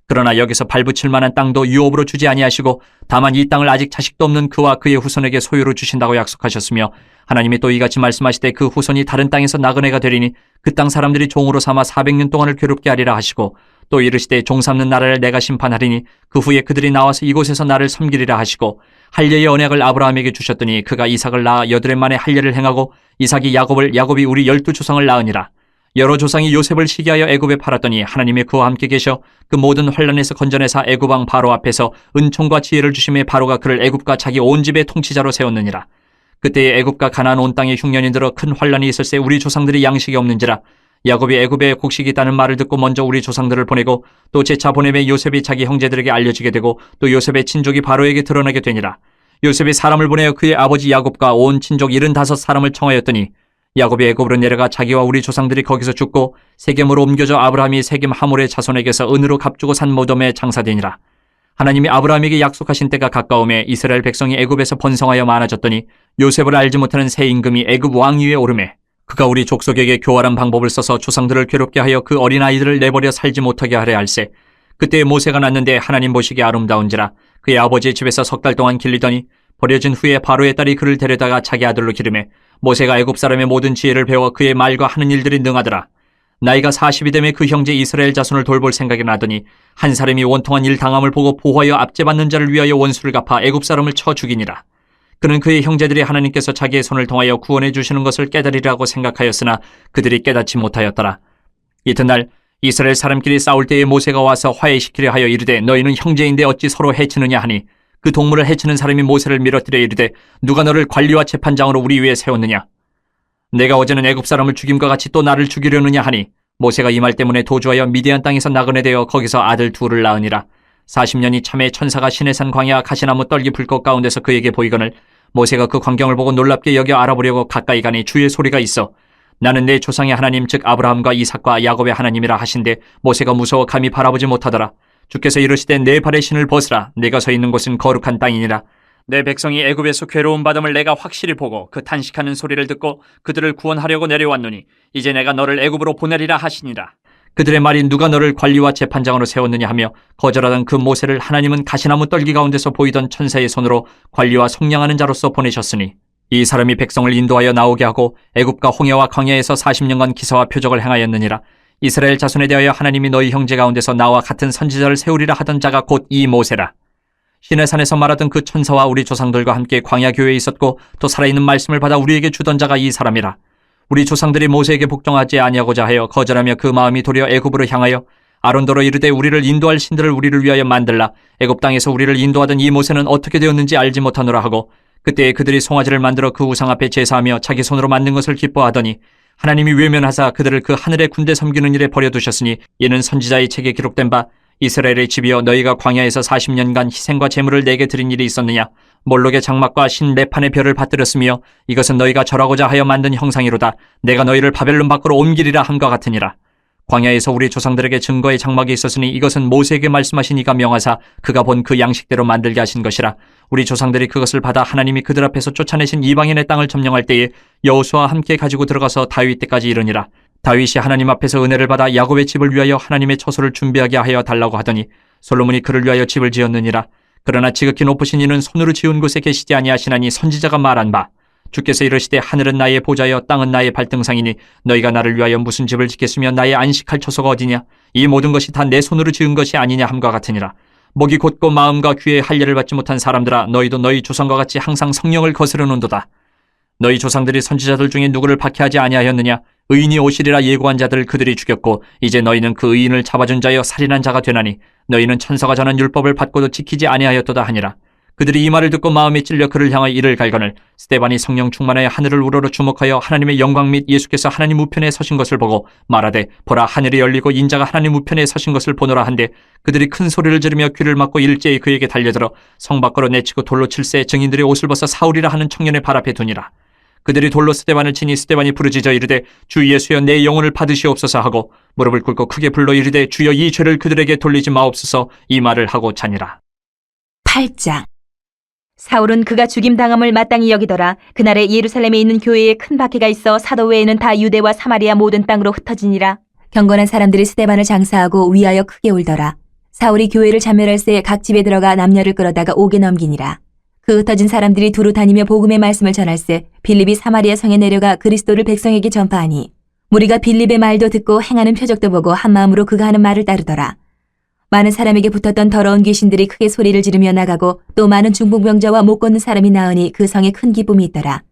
그러나 여기서 발붙일 만한 땅도 유업으로 주지 아니하시고 다만 이 땅을 아직 자식도 없는 그와 그의 후손에게 소유로 주신다고 약속하셨으며 하나님이 또 이같이 말씀하시되 그 후손이 다른 땅에서 나그네가 되리니 그 땅 사람들이 종으로 삼아 400년 동안을 괴롭게 하리라 하시고 또 이르시되 종 삼는 나라를 내가 심판하리니 그 후에 그들이 나와서 이곳에서 나를 섬기리라 하시고 할례의 언약을 아브라함에게 주셨더니 그가 이삭을 낳아 8해 만에 할례를 행하고 이삭이 야곱을 야곱이 우리 12조상을 낳으니라. 여러 조상이 요셉을 시기하여 애굽에 팔았더니 하나님이 그와 함께 계셔 그 모든 환난에서 건져내사 애굽 왕 바로 앞에서 은총과 지혜를 주심에 바로가 그를 애굽과 자기 온 집의 통치자로 세웠느니라. 그때에 애굽과 가나안 온 땅에 흉년이 들어 큰 환난이 있을새 우리 조상들이 양식이 없는지라. 야곱이 애굽에 곡식이 있다는 말을 듣고 먼저 우리 조상들을 보내고 또 재차 보내매 요셉이 자기 형제들에게 알려지게 되고 또 요셉의 친족이 바로에게 드러나게 되니라. 요셉이 사람을 보내어 그의 아버지 야곱과 온 친족 75사람을 청하였더니 야곱이 애굽으로 내려가 자기와 우리 조상들이 거기서 죽고 세겜으로 옮겨져 아브라함이 세겜 하몰의 자손에게서 은으로 값주고 산 모돔에 장사되니라. 하나님이 아브라함에게 약속하신 때가 가까움에 이스라엘 백성이 애굽에서 번성하여 많아졌더니 요셉을 알지 못하는 새 임금이 애굽 왕위에 오르매 그가 우리 족속에게 교활한 방법을 써서 조상들을 괴롭게 하여 그 어린아이들을 내버려 살지 못하게 하려 할세. 그때 모세가 났는데 하나님 보시기에 아름다운지라 그의 아버지의 집에서 3달 동안 길리더니 버려진 후에 바로의 딸이 그를 데려다가 자기 아들로 기르매 모세가 애굽 사람의 모든 지혜를 배워 그의 말과 하는 일들이 능하더라. 나이가 40이 되매 그 형제 이스라엘 자손을 돌볼 생각이 나더니 한 사람이 원통한 일 당함을 보고 보호하여 압제받는 자를 위하여 원수를 갚아 애굽 사람을 쳐 죽이니라. 그는 그의 형제들이 하나님께서 자기의 손을 통하여 구원해 주시는 것을 깨달으리라고 생각하였으나 그들이 깨닫지 못하였더라. 이튿날 이스라엘 사람끼리 싸울 때에 모세가 와서 화해시키려 하여 이르되 너희는 형제인데 어찌 서로 해치느냐 하니 그 동물을 해치는 사람이 모세를 밀어뜨려 이르되 누가 너를 관리와 재판장으로 우리 위에 세웠느냐? 내가 어제는 애굽 사람을 죽임과 같이 또 나를 죽이려느냐 하니 모세가 이 말 때문에 도주하여 미디안 땅에서 나그네 되어 거기서 아들 2을 낳으니라. 40년이 참에 천사가 시내산 광야 가시나무 떨기 불꽃 가운데서 그에게 보이거늘 모세가 그 광경을 보고 놀랍게 여겨 알아보려고 가까이 가니 주의 소리가 있어 나는 내 조상의 하나님 즉 아브라함과 이삭과 야곱의 하나님이라 하신데 모세가 무서워 감히 바라보지 못하더라. 주께서 이르시되 내 발의 신을 벗으라. 내가 서 있는 곳은 거룩한 땅이니라. 내 백성이 애굽에서 괴로움 받음을 내가 확실히 보고 그 탄식하는 소리를 듣고 그들을 구원하려고 내려왔노니 이제 내가 너를 애굽으로 보내리라 하시니라. 그들의 말이 누가 너를 관리와 재판장으로 세웠느냐 하며 거절하던 그 모세를 하나님은 가시나무 떨기 가운데서 보이던 천사의 손으로 관리와 속량하는 자로서 보내셨으니 이 사람이 백성을 인도하여 나오게 하고 애굽과 홍해와 광야에서 40년간 기사와 표적을 행하였느니라. 이스라엘 자손에 대하여 하나님이 너희 형제 가운데서 나와 같은 선지자를 세우리라 하던 자가 곧 이 모세라. 시내산에서 말하던 그 천사와 우리 조상들과 함께 광야 교회에 있었고 또 살아있는 말씀을 받아 우리에게 주던 자가 이 사람이라. 우리 조상들이 모세에게 복종하지 아니하고자 하여 거절하며 그 마음이 도리어 애굽으로 향하여 아론더러 이르되 우리를 인도할 신들을 우리를 위하여 만들라. 애굽 땅에서 우리를 인도하던 이 모세는 어떻게 되었는지 알지 못하노라 하고 그때에 그들이 송아지를 만들어 그 우상 앞에 제사하며 자기 손으로 만든 것을 기뻐하더니 하나님이 외면하사 그들을 그 하늘의 군대 섬기는 일에 버려두셨으니 이는 선지자의 책에 기록된 바 이스라엘의 집이여 너희가 광야에서 40년간 희생과 제물을 내게 드린 일이 있었느냐? 몰록의 장막과 신 레판의 별을 받들었으며 이것은 너희가 절하고자 하여 만든 형상이로다. 내가 너희를 바벨론 밖으로 옮기리라 함과 같으니라. 광야에서 우리 조상들에게 증거의 장막이 있었으니 이것은 모세에게 말씀하신 이가 명하사 그가 본 그 양식대로 만들게 하신 것이라. 우리 조상들이 그것을 받아 하나님이 그들 앞에서 쫓아내신 이방인의 땅을 점령할 때에 여호수아와 함께 가지고 들어가서 다윗 때까지 이르니라. 다윗이 하나님 앞에서 은혜를 받아 야곱의 집을 위하여 하나님의 처소를 준비하게 하여 달라고 하더니 솔로몬이 그를 위하여 집을 지었느니라. 그러나 지극히 높으신 이는 손으로 지은 곳에 계시지 아니하시나니 선지자가 말한 바 주께서 이르시되 하늘은 나의 보좌여 땅은 나의 발등상이니 너희가 나를 위하여 무슨 집을 짓겠으며 나의 안식할 처소가 어디냐? 이 모든 것이 다 내 손으로 지은 것이 아니냐 함과 같으니라. 목이 곧고 마음과 귀에 할례를 받지 못한 사람들아 너희도 너희 조상과 같이 항상 성령을 거스르는도다. 너희 조상들이 선지자들 중에 누구를 박해하지 아니하였느냐? 의인이 오시리라 예고한 자들 그들이 죽였고 이제 너희는 그 의인을 잡아준 자여 살인한 자가 되나니 너희는 천사가 전한 율법을 받고도 지키지 아니하였도다 하니라. 그들이 이 말을 듣고 마음에 찔려 그를 향하여 이를 갈거늘 스데반이 성령 충만하여 하늘을 우러러 주목하여 하나님의 영광 및 예수께서 하나님 우편에 서신 것을 보고 말하되 보라 하늘이 열리고 인자가 하나님 우편에 서신 것을 보노라 한데 그들이 큰 소리를 지르며 귀를 막고 일제히 그에게 달려들어 성 밖으로 내치고 돌로 칠세 증인들이 옷을 벗어 사울이라 하는 청년의 발 앞에 두니라. 그들이 돌로 스데반을 치니 스데반이 부르짖어 이르되 주 예수여 내 영혼을 받으시옵소서 하고 무릎을 꿇고 크게 불러 이르되 주여 이 죄를 그들에게 돌리지 마옵소서 이 말을 하고 자니라. 8장. 사울은 그가 죽임당함을 마땅히 여기더라. 그날에 예루살렘에 있는 교회에 큰 박해가 있어 사도 외에는 다 유대와 사마리아 모든 땅으로 흩어지니라. 경건한 사람들이 스데반을 장사하고 위하여 크게 울더라. 사울이 교회를 참멸할새 각 집에 들어가 남녀를 끌어다가 옥에 넘기니라. 그 흩어진 사람들이 두루 다니며 복음의 말씀을 전할새 빌립이 사마리아 성에 내려가 그리스도를 백성에게 전파하니 무리가 빌립의 말도 듣고 행하는 표적도 보고 한마음으로 그가 하는 말을 따르더라. 많은 사람에게 붙었던 더러운 귀신들이 크게 소리를 지르며 나가고 또 많은 중풍병자와 못 걷는 사람이 나으니 그 성에 큰 기쁨이 있더라.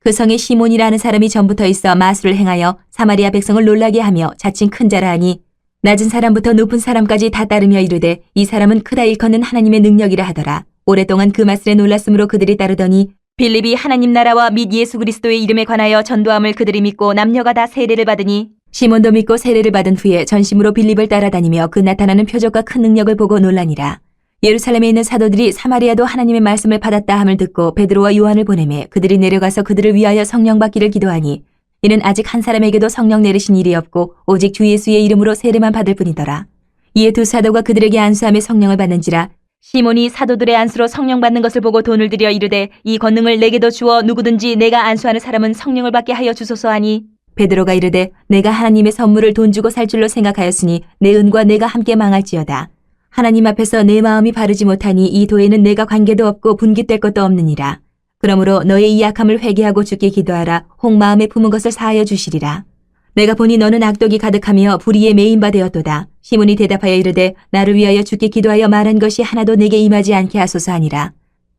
그 성에 시몬이라는 사람이 전부터 있어 마술을 행하여 사마리아 백성을 놀라게 하며 자칭 큰 자라 하니 낮은 사람부터 높은 사람까지 다 따르며 이르되 이 사람은 크다 일컫는 하나님의 능력이라 하더라. 오랫동안 그 마술에 놀랐으므로 그들이 따르더니 빌립이 하나님 나라와 및 예수 그리스도의 이름에 관하여 전도함을 그들이 믿고 남녀가 다 세례를 받으니 시몬도 믿고 세례를 받은 후에 전심으로 빌립을 따라다니며 그 나타나는 표적과 큰 능력을 보고 놀라니라. 예루살렘에 있는 사도들이 사마리아도 하나님의 말씀을 받았다 함을 듣고 베드로와 요한을 보내매 그들이 내려가서 그들을 위하여 성령 받기를 기도하니 이는 아직 한 사람에게도 성령 내리신 일이 없고 오직 주 예수의 이름으로 세례만 받을 뿐이더라. 이에 두 사도가 그들에게 안수함에 성령을 받는지라. 시몬이 사도들의 안수로 성령 받는 것을 보고 돈을 들여 이르되 이 권능을 내게도 주어 누구든지 내가 안수하는 사람은 성령을 받게 하여 주소서 하니 베드로가 이르되 내가 하나님의 선물을 돈 주고 살 줄로 생각하였으니 내 은과 내가 함께 망할지어다. 하나님 앞에서 내 마음이 바르지 못하니 이 도에는 내가 관계도 없고 분깃될 것도 없느니라. 그러므로 너의 이 약함을 회개하고 주께 기도하라. 혹 마음에 품은 것을 사하여 주시리라. 내가 보니 너는 악독이 가득하며 불의에 매인 바 되었도다. 시몬이 대답하여 이르되 나를 위하여 주께 기도하여 말한 것이 하나도 내게 임하지 않게 하소서 하니라.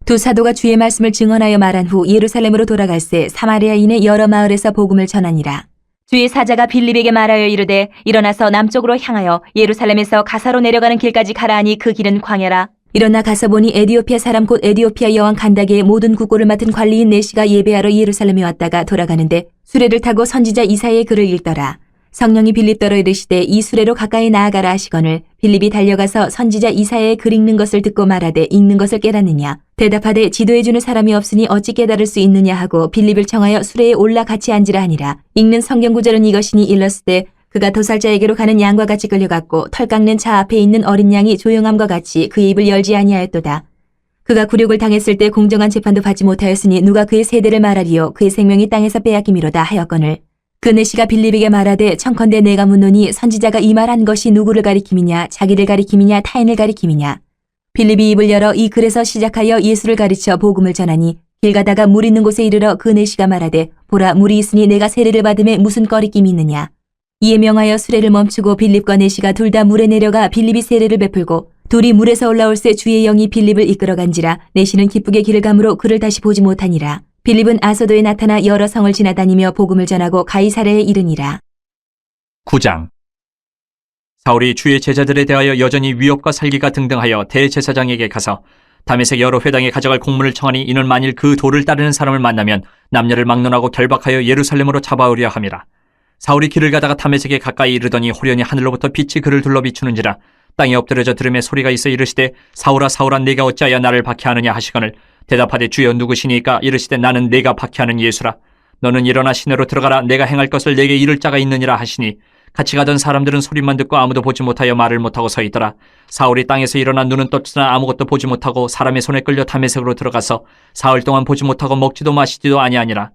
두 사도가 주의 말씀을 증언하여 말한 후 예루살렘으로 돌아갈새 사마리아인의 여러 마을에서 복음을 전하니라. 주의 사자가 빌립에게 말하여 이르되 일어나서 남쪽으로 향하여 예루살렘에서 가사로 내려가는 길까지 가라 하니 그 길은 광야라. 일어나 가서 보니 에디오피아 사람 곧 에디오피아 여왕 간다게의 모든 국고를 맡은 관리인 내시가 예배하러 예루살렘에 왔다가 돌아가는데 수레를 타고 선지자 이사야의 글을 읽더라. 성령이 빌립더러 이르시되 이 수레로 가까이 나아가라 하시거늘 빌립이 달려가서 선지자 이사야의 글 읽는 것을 듣고 말하되 읽는 것을 깨닫느냐. 대답하되 지도해주는 사람이 없으니 어찌 깨달을 수 있느냐 하고 빌립을 청하여 수레에 올라 같이 앉으라 하니라. 읽는 성경 구절은 이것이니 일렀을 때 그가 도살자에게로 가는 양과 같이 끌려갔고 털 깎는 차 앞에 있는 어린 양이 조용함과 같이 그의 입을 열지 아니하였도다. 그가 굴욕을 당했을 때 공정한 재판도 받지 못하였으니 누가 그의 세대를 말하리요. 그의 생명이 땅에서 빼앗김이로다 하였거늘 그 내시가 빌립에게 말하되 청컨대 내가 묻노니 선지자가 이 말한 것이 누구를 가리킴이냐 자기를 가리킴이냐 타인을 가리킴이냐. 빌립이 입을 열어 이 글에서 시작하여 예수를 가르쳐 복음을 전하니 길 가다가 물 있는 곳에 이르러 그 내시가 말하되 보라 물이 있으니 내가 세례를 받음에 무슨 꺼리낌이 있느냐. 이에 명하여 수레를 멈추고 빌립과 내시가 둘 다 물에 내려가 빌립이 세례를 베풀고 둘이 물에서 올라올새 주의 영이 빌립을 이끌어간지라. 내시는 기쁘게 길을 가므로 그를 다시 보지 못하니라. 빌립은 아소도에 나타나 여러 성을 지나다니며 복음을 전하고 가이사랴에 이르니라. 9장. 사울이 주의 제자들에 대하여 여전히 위협과 살기가 등등하여 대제사장에게 가서 다메섹 여러 회당에 가져갈 공문을 청하니 이는 만일 그 도를 따르는 사람을 만나면 남녀를 막론하고 결박하여 예루살렘으로 잡아오려 함이라. 사울이 길을 가다가 다메섹에 가까이 이르더니 호련히 하늘로부터 빛이 그를 둘러 비추는지라. 땅에 엎드려져 들음에 소리가 있어 이르시되 사울아 사울아 네가 어찌하여 나를 박해하느냐 하시거늘 대답하되 주여 누구시니까 이르시되 나는 네가 박해하는 예수라. 너는 일어나 시내로 들어가라. 내가 행할 것을 내게 이를 자가 있느니라 하시니 같이 가던 사람들은 소리만 듣고 아무도 보지 못하여 말을 못하고 서 있더라. 사울이 땅에서 일어나 눈은 떴으나 아무것도 보지 못하고 사람의 손에 끌려 다메섹으로 들어가서 사흘 동안 보지 못하고 먹지도 마시지도 아니하니라.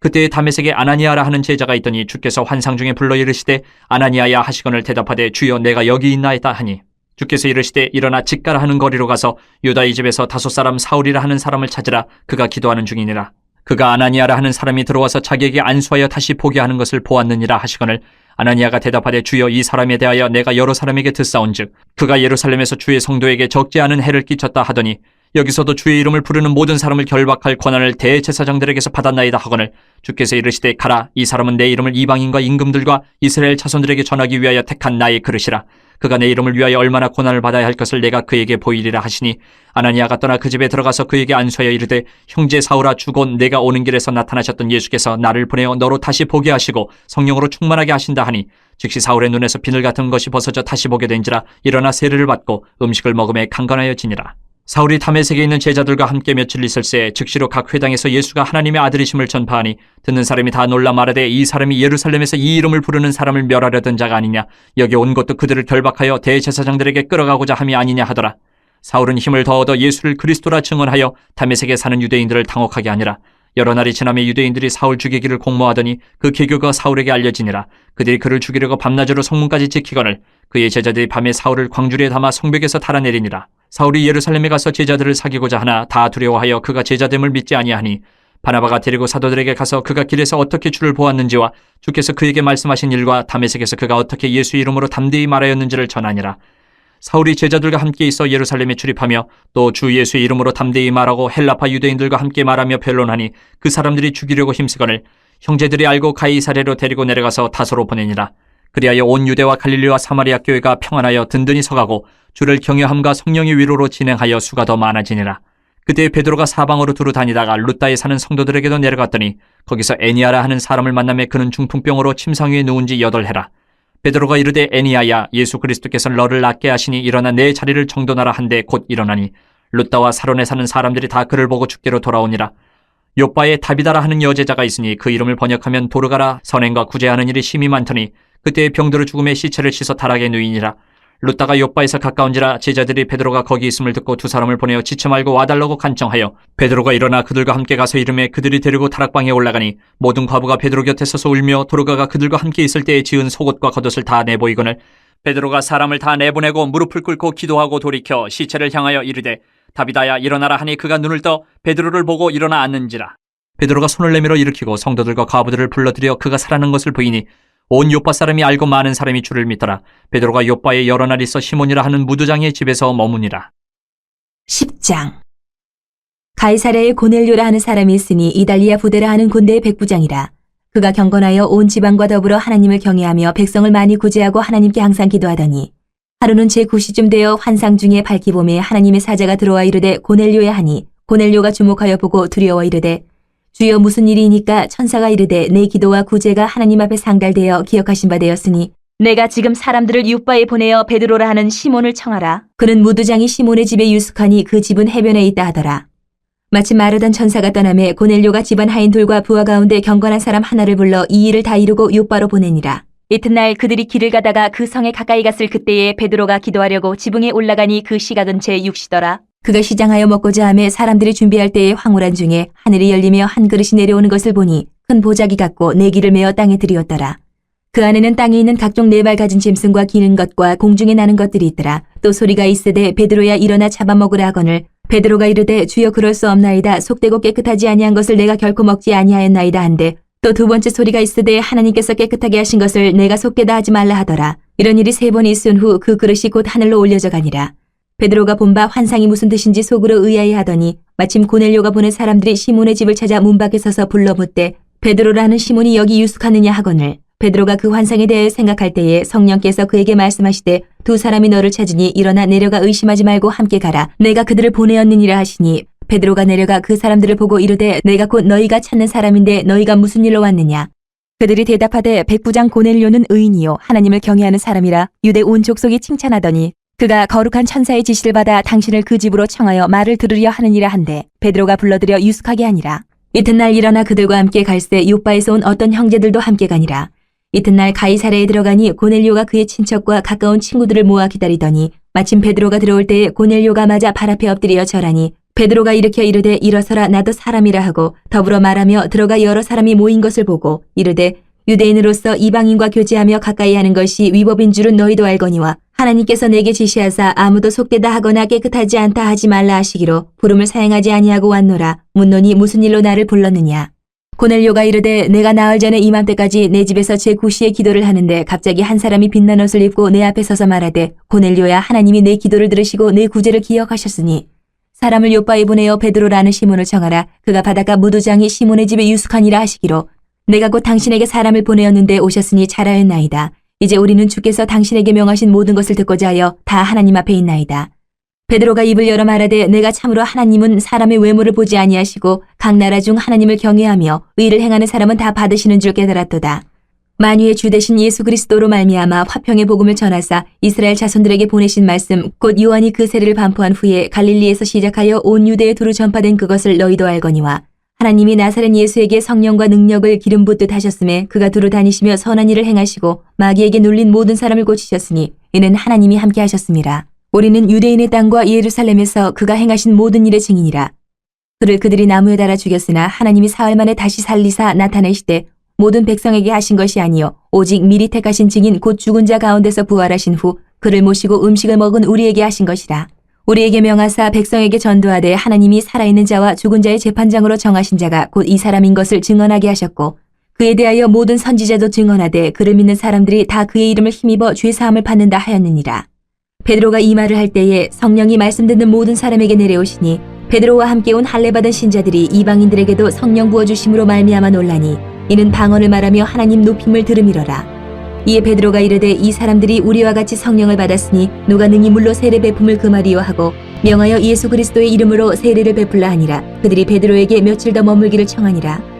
그때에 다메섹에 아나니아라 하는 제자가 있더니 주께서 환상 중에 불러 이르시되 아나니아야 하시거늘 대답하되 주여 내가 여기 있나이다 하니 주께서 이르시되 일어나 직가라 하는 거리로 가서 유다 이 집에서 다섯 사람 사울이라 하는 사람을 찾으라. 그가 기도하는 중이니라. 그가 아나니아라 하는 사람이 들어와서 자기에게 안수하여 다시 보게 하는 것을 보았느니라 하시거늘 아나니아가 대답하되 주여 이 사람에 대하여 내가 여러 사람에게 듣사온즉 그가 예루살렘에서 주의 성도에게 적지 않은 해를 끼쳤다 하더니 여기서도 주의 이름을 부르는 모든 사람을 결박할 권한을 대제사장들에게서 받았나이다 하거늘 주께서 이르시되 가라. 이 사람은 내 이름을 이방인과 임금들과 이스라엘 자손들에게 전하기 위하여 택한 나의 그릇이라. 그가 내 이름을 위하여 얼마나 고난을 받아야 할 것을 내가 그에게 보이리라 하시니 아나니아가 떠나 그 집에 들어가서 그에게 안수하여 이르되 형제 사울아 주곧 내가 오는 길에서 나타나셨던 예수께서 나를 보내어 너로 다시 보게 하시고 성령으로 충만하게 하신다 하니 즉시 사울의 눈에서 비늘 같은 것이 벗어져 다시 보게 된지라. 일어나 세례를 받고 음식을 먹음에 강건하여지니라. 사울이 다메섹에 있는 제자들과 함께 며칠 있을새 즉시로 각 회당에서 예수가 하나님의 아들이심을 전파하니 듣는 사람이 다 놀라 말하되 이 사람이 예루살렘에서 이 이름을 부르는 사람을 멸하려던 자가 아니냐. 여기 온 것도 그들을 결박하여 대제사장들에게 끌어가고자 함이 아니냐 하더라. 사울은 힘을 더 얻어 예수를 그리스도라 증언하여 다메섹에 사는 유대인들을 당혹하게 하니라. 여러 날이 지나며 유대인들이 사울 죽이기를 공모하더니 그 계교가 사울에게 알려지니라. 그들이 그를 죽이려고 밤낮으로 성문까지 지키거늘 그의 제자들이 밤에 사울을 광주리에 담아 성벽에서 달아내리니라. 사울이 예루살렘에 가서 제자들을 사귀고자 하나 다 두려워하여 그가 제자됨을 믿지 아니하니 바나바가 데리고 사도들에게 가서 그가 길에서 어떻게 주를 보았는지와 주께서 그에게 말씀하신 일과 다메섹에서 그가 어떻게 예수 이름으로 담대히 말하였는지를 전하니라. 사울이 제자들과 함께 있어 예루살렘에 출입하며 또 주 예수의 이름으로 담대히 말하고 헬라파 유대인들과 함께 말하며 변론하니 그 사람들이 죽이려고 힘쓰거늘 형제들이 알고 가이사랴로 데리고 내려가서 다소로 보내니라. 그리하여 온 유대와 갈릴리와 사마리아 교회가 평안하여 든든히 서가고 주를 경외함과 성령의 위로로 진행하여 수가 더 많아지니라. 그때 베드로가 사방으로 두루 다니다가 룻다에 사는 성도들에게도 내려갔더니 거기서 애니아라 하는 사람을 만나매 그는 중풍병으로 침상 위에 누운 지 8해라. 베드로가 이르되 애니아야 예수 그리스도께서 너를 낫게 하시니 일어나 내 자리를 정돈하라 한데 곧 일어나니 룻다와 사론에 사는 사람들이 다 그를 보고 주께로 돌아오니라. 요바에 다비다라 하는 여제자가 있으니 그 이름을 번역하면 도르가라. 선행과 구제하는 일이 심히 많더니 그때 병들어 죽음에 시체를 씻어 다락에 누이니라. 룻다가 요바에서 가까운지라 제자들이 베드로가 거기 있음을 듣고 두 사람을 보내어 지쳐 말고 와달라고 간청하여 베드로가 일어나 그들과 함께 가서 이르매 그들이 데리고 다락방에 올라가니 모든 과부가 베드로 곁에 서서 울며 도르가가 그들과 함께 있을 때에 지은 속옷과 겉옷을 다 내보이거늘 베드로가 사람을 다 내보내고 무릎을 꿇고 기도하고 돌이켜 시체를 향하여 이르되 다비다야 일어나라 하니 그가 눈을 떠 베드로를 보고 일어나 앉는지라. 베드로가 손을 내밀어 일으키고 성도들과 과부들을 불러들여 그가 살아난 것을 보이니 온 요파 사람이 알고 많은 사람이 주를 믿더라. 베드로가 요파에 여러 날 있어 시몬이라 하는 무두장의 집에서 머무니라. 10장. 가이사랴에 고넬료라 하는 사람이 있으니 이달리아 부대라 하는 군대의 백부장이라. 그가 경건하여 온 지방과 더불어 하나님을 경외하며 백성을 많이 구제하고 하나님께 항상 기도하더니 하루는 제9시쯤 되어 환상 중에 밝기 봄에 하나님의 사자가 들어와 이르되 고넬료야 하니 고넬료가 주목하여 보고 두려워 이르되 주여 무슨 일이니까 천사가 이르되 내 기도와 구제가 하나님 앞에 상달되어 기억하신 바 되었으니 내가 지금 사람들을 요바에 보내어 베드로라 하는 시몬을 청하라. 그는 무두장이 시몬의 집에 유숙하니 그 집은 해변에 있다 하더라. 마침 마르던 천사가 떠나매 고넬료가 집안 하인들과 부하 가운데 경건한 사람 하나를 불러 이 일을 다 이루고 요바로 보내니라. 이튿날 그들이 길을 가다가 그 성에 가까이 갔을 그때에 베드로가 기도하려고 지붕에 올라가니 그 시각은 제6시더라. 그가 시장하여 먹고자 하며 사람들이 준비할 때에 황홀한 중에 하늘이 열리며 한 그릇이 내려오는 것을 보니 큰 보자기 같고 내기를 메어 땅에 들이었더라. 그 안에는 땅에 있는 각종 네 발 가진 짐승과 기는 것과 공중에 나는 것들이 있더라. 또 소리가 있으되 베드로야 일어나 잡아먹으라 하거늘 베드로가 이르되 주여 그럴 수 없나이다. 속되고 깨끗하지 아니한 것을 내가 결코 먹지 아니하였나이다 한데 또 두 번째 소리가 있으되 하나님께서 깨끗하게 하신 것을 내가 속되다 하지 말라 하더라. 이런 일이 3번 있은 후 그 그릇이 곧 하늘로 올려져 가니라. 베드로가 본 바 환상이 무슨 뜻인지 속으로 의아해하더니 마침 고넬료가 보낸 사람들이 시몬의 집을 찾아 문 밖에 서서 불러 묻되 베드로라는 시몬이 여기 유숙하느냐 하거늘 베드로가 그 환상에 대해 생각할 때에 성령께서 그에게 말씀하시되 두 사람이 너를 찾으니 일어나 내려가 의심하지 말고 함께 가라. 내가 그들을 보내었느니라 하시니 베드로가 내려가 그 사람들을 보고 이르되 내가 곧 너희가 찾는 사람인데 너희가 무슨 일로 왔느냐. 그들이 대답하되 백부장 고넬료는 의인이요 하나님을 경외하는 사람이라 유대 온 족속이 칭찬하더니 그가 거룩한 천사의 지시를 받아 당신을 그 집으로 청하여 말을 들으려 하느니라 한데 베드로가 불러들여 유숙하게 하니라. 이튿날 일어나 그들과 함께 갈새 요바에서 온 어떤 형제들도 함께 가니라. 이튿날 가이사랴에 들어가니 고넬료가 그의 친척과 가까운 친구들을 모아 기다리더니 마침 베드로가 들어올 때에 고넬료가 맞아 발 앞에 엎드려 절하니 베드로가 일으켜 이르되 일어서라 나도 사람이라 하고 더불어 말하며 들어가 여러 사람이 모인 것을 보고 이르되 유대인으로서 이방인과 교제하며 가까이 하는 것이 위법인 줄은 너희도 알거니와 하나님께서 내게 지시하사 아무도 속되다 하거나 깨끗하지 않다 하지 말라 하시기로 부름을 사행하지 아니하고 왔노라. 묻노니 무슨 일로 나를 불렀느냐. 고넬료가 이르되 내가 나흘 전에 이맘때까지 내 집에서 제9시에 기도를 하는데 갑자기 한 사람이 빛난 옷을 입고 내 앞에 서서 말하되 고넬료야 하나님이 내 기도를 들으시고 내 구제를 기억하셨으니 사람을 요바에 보내어 베드로라는 시몬을 청하라. 그가 바닷가 무도장이 시몬의 집에 유숙하니라 하시기로 내가 곧 당신에게 사람을 보내었는데 오셨으니 잘하였나이다. 이제 우리는 주께서 당신에게 명하신 모든 것을 듣고자 하여 다 하나님 앞에 있나이다. 베드로가 입을 열어 말하되 내가 참으로 하나님은 사람의 외모를 보지 아니하시고 각 나라 중 하나님을 경외하며 의를 행하는 사람은 다 받으시는 줄 깨달았도다. 만유의 주 되신 예수 그리스도로 말미암아 화평의 복음을 전하사 이스라엘 자손들에게 보내신 말씀 곧 요한이 그 세례를 반포한 후에 갈릴리에서 시작하여 온 유대에 두루 전파된 그것을 너희도 알거니와 하나님이 나사렛 예수에게 성령과 능력을 기름 붓듯 하셨음에 그가 두루 다니시며 선한 일을 행하시고 마귀에게 눌린 모든 사람을 고치셨으니 이는 하나님이 함께 하셨음이라. 우리는 유대인의 땅과 예루살렘에서 그가 행하신 모든 일의 증인이라. 그를 그들이 나무에 달아 죽였으나 하나님이 사흘 만에 다시 살리사 나타내시되 모든 백성에게 하신 것이 아니요 오직 미리 택하신 증인 곧 죽은 자 가운데서 부활하신 후 그를 모시고 음식을 먹은 우리에게 하신 것이라. 우리에게 명하사 백성에게 전도하되 하나님이 살아있는 자와 죽은 자의 재판장으로 정하신 자가 곧 이 사람인 것을 증언하게 하셨고 그에 대하여 모든 선지자도 증언하되 그를 믿는 사람들이 다 그의 이름을 힘입어 죄사함을 받는다 하였느니라. 베드로가 이 말을 할 때에 성령이 말씀 듣는 모든 사람에게 내려오시니 베드로와 함께 온 할례받은 신자들이 이방인들에게도 성령 부어주심으로 말미암아 놀라니 이는 방언을 말하며 하나님 높임을 들음이러라. 이에 베드로가 이르되 이 사람들이 우리와 같이 성령을 받았으니 누가 능히 물로 세례 베품을 금하리요 하고 명하여 예수 그리스도의 이름으로 세례를 베풀라 하니라. 그들이 베드로에게 며칠 더 머물기를 청하니라.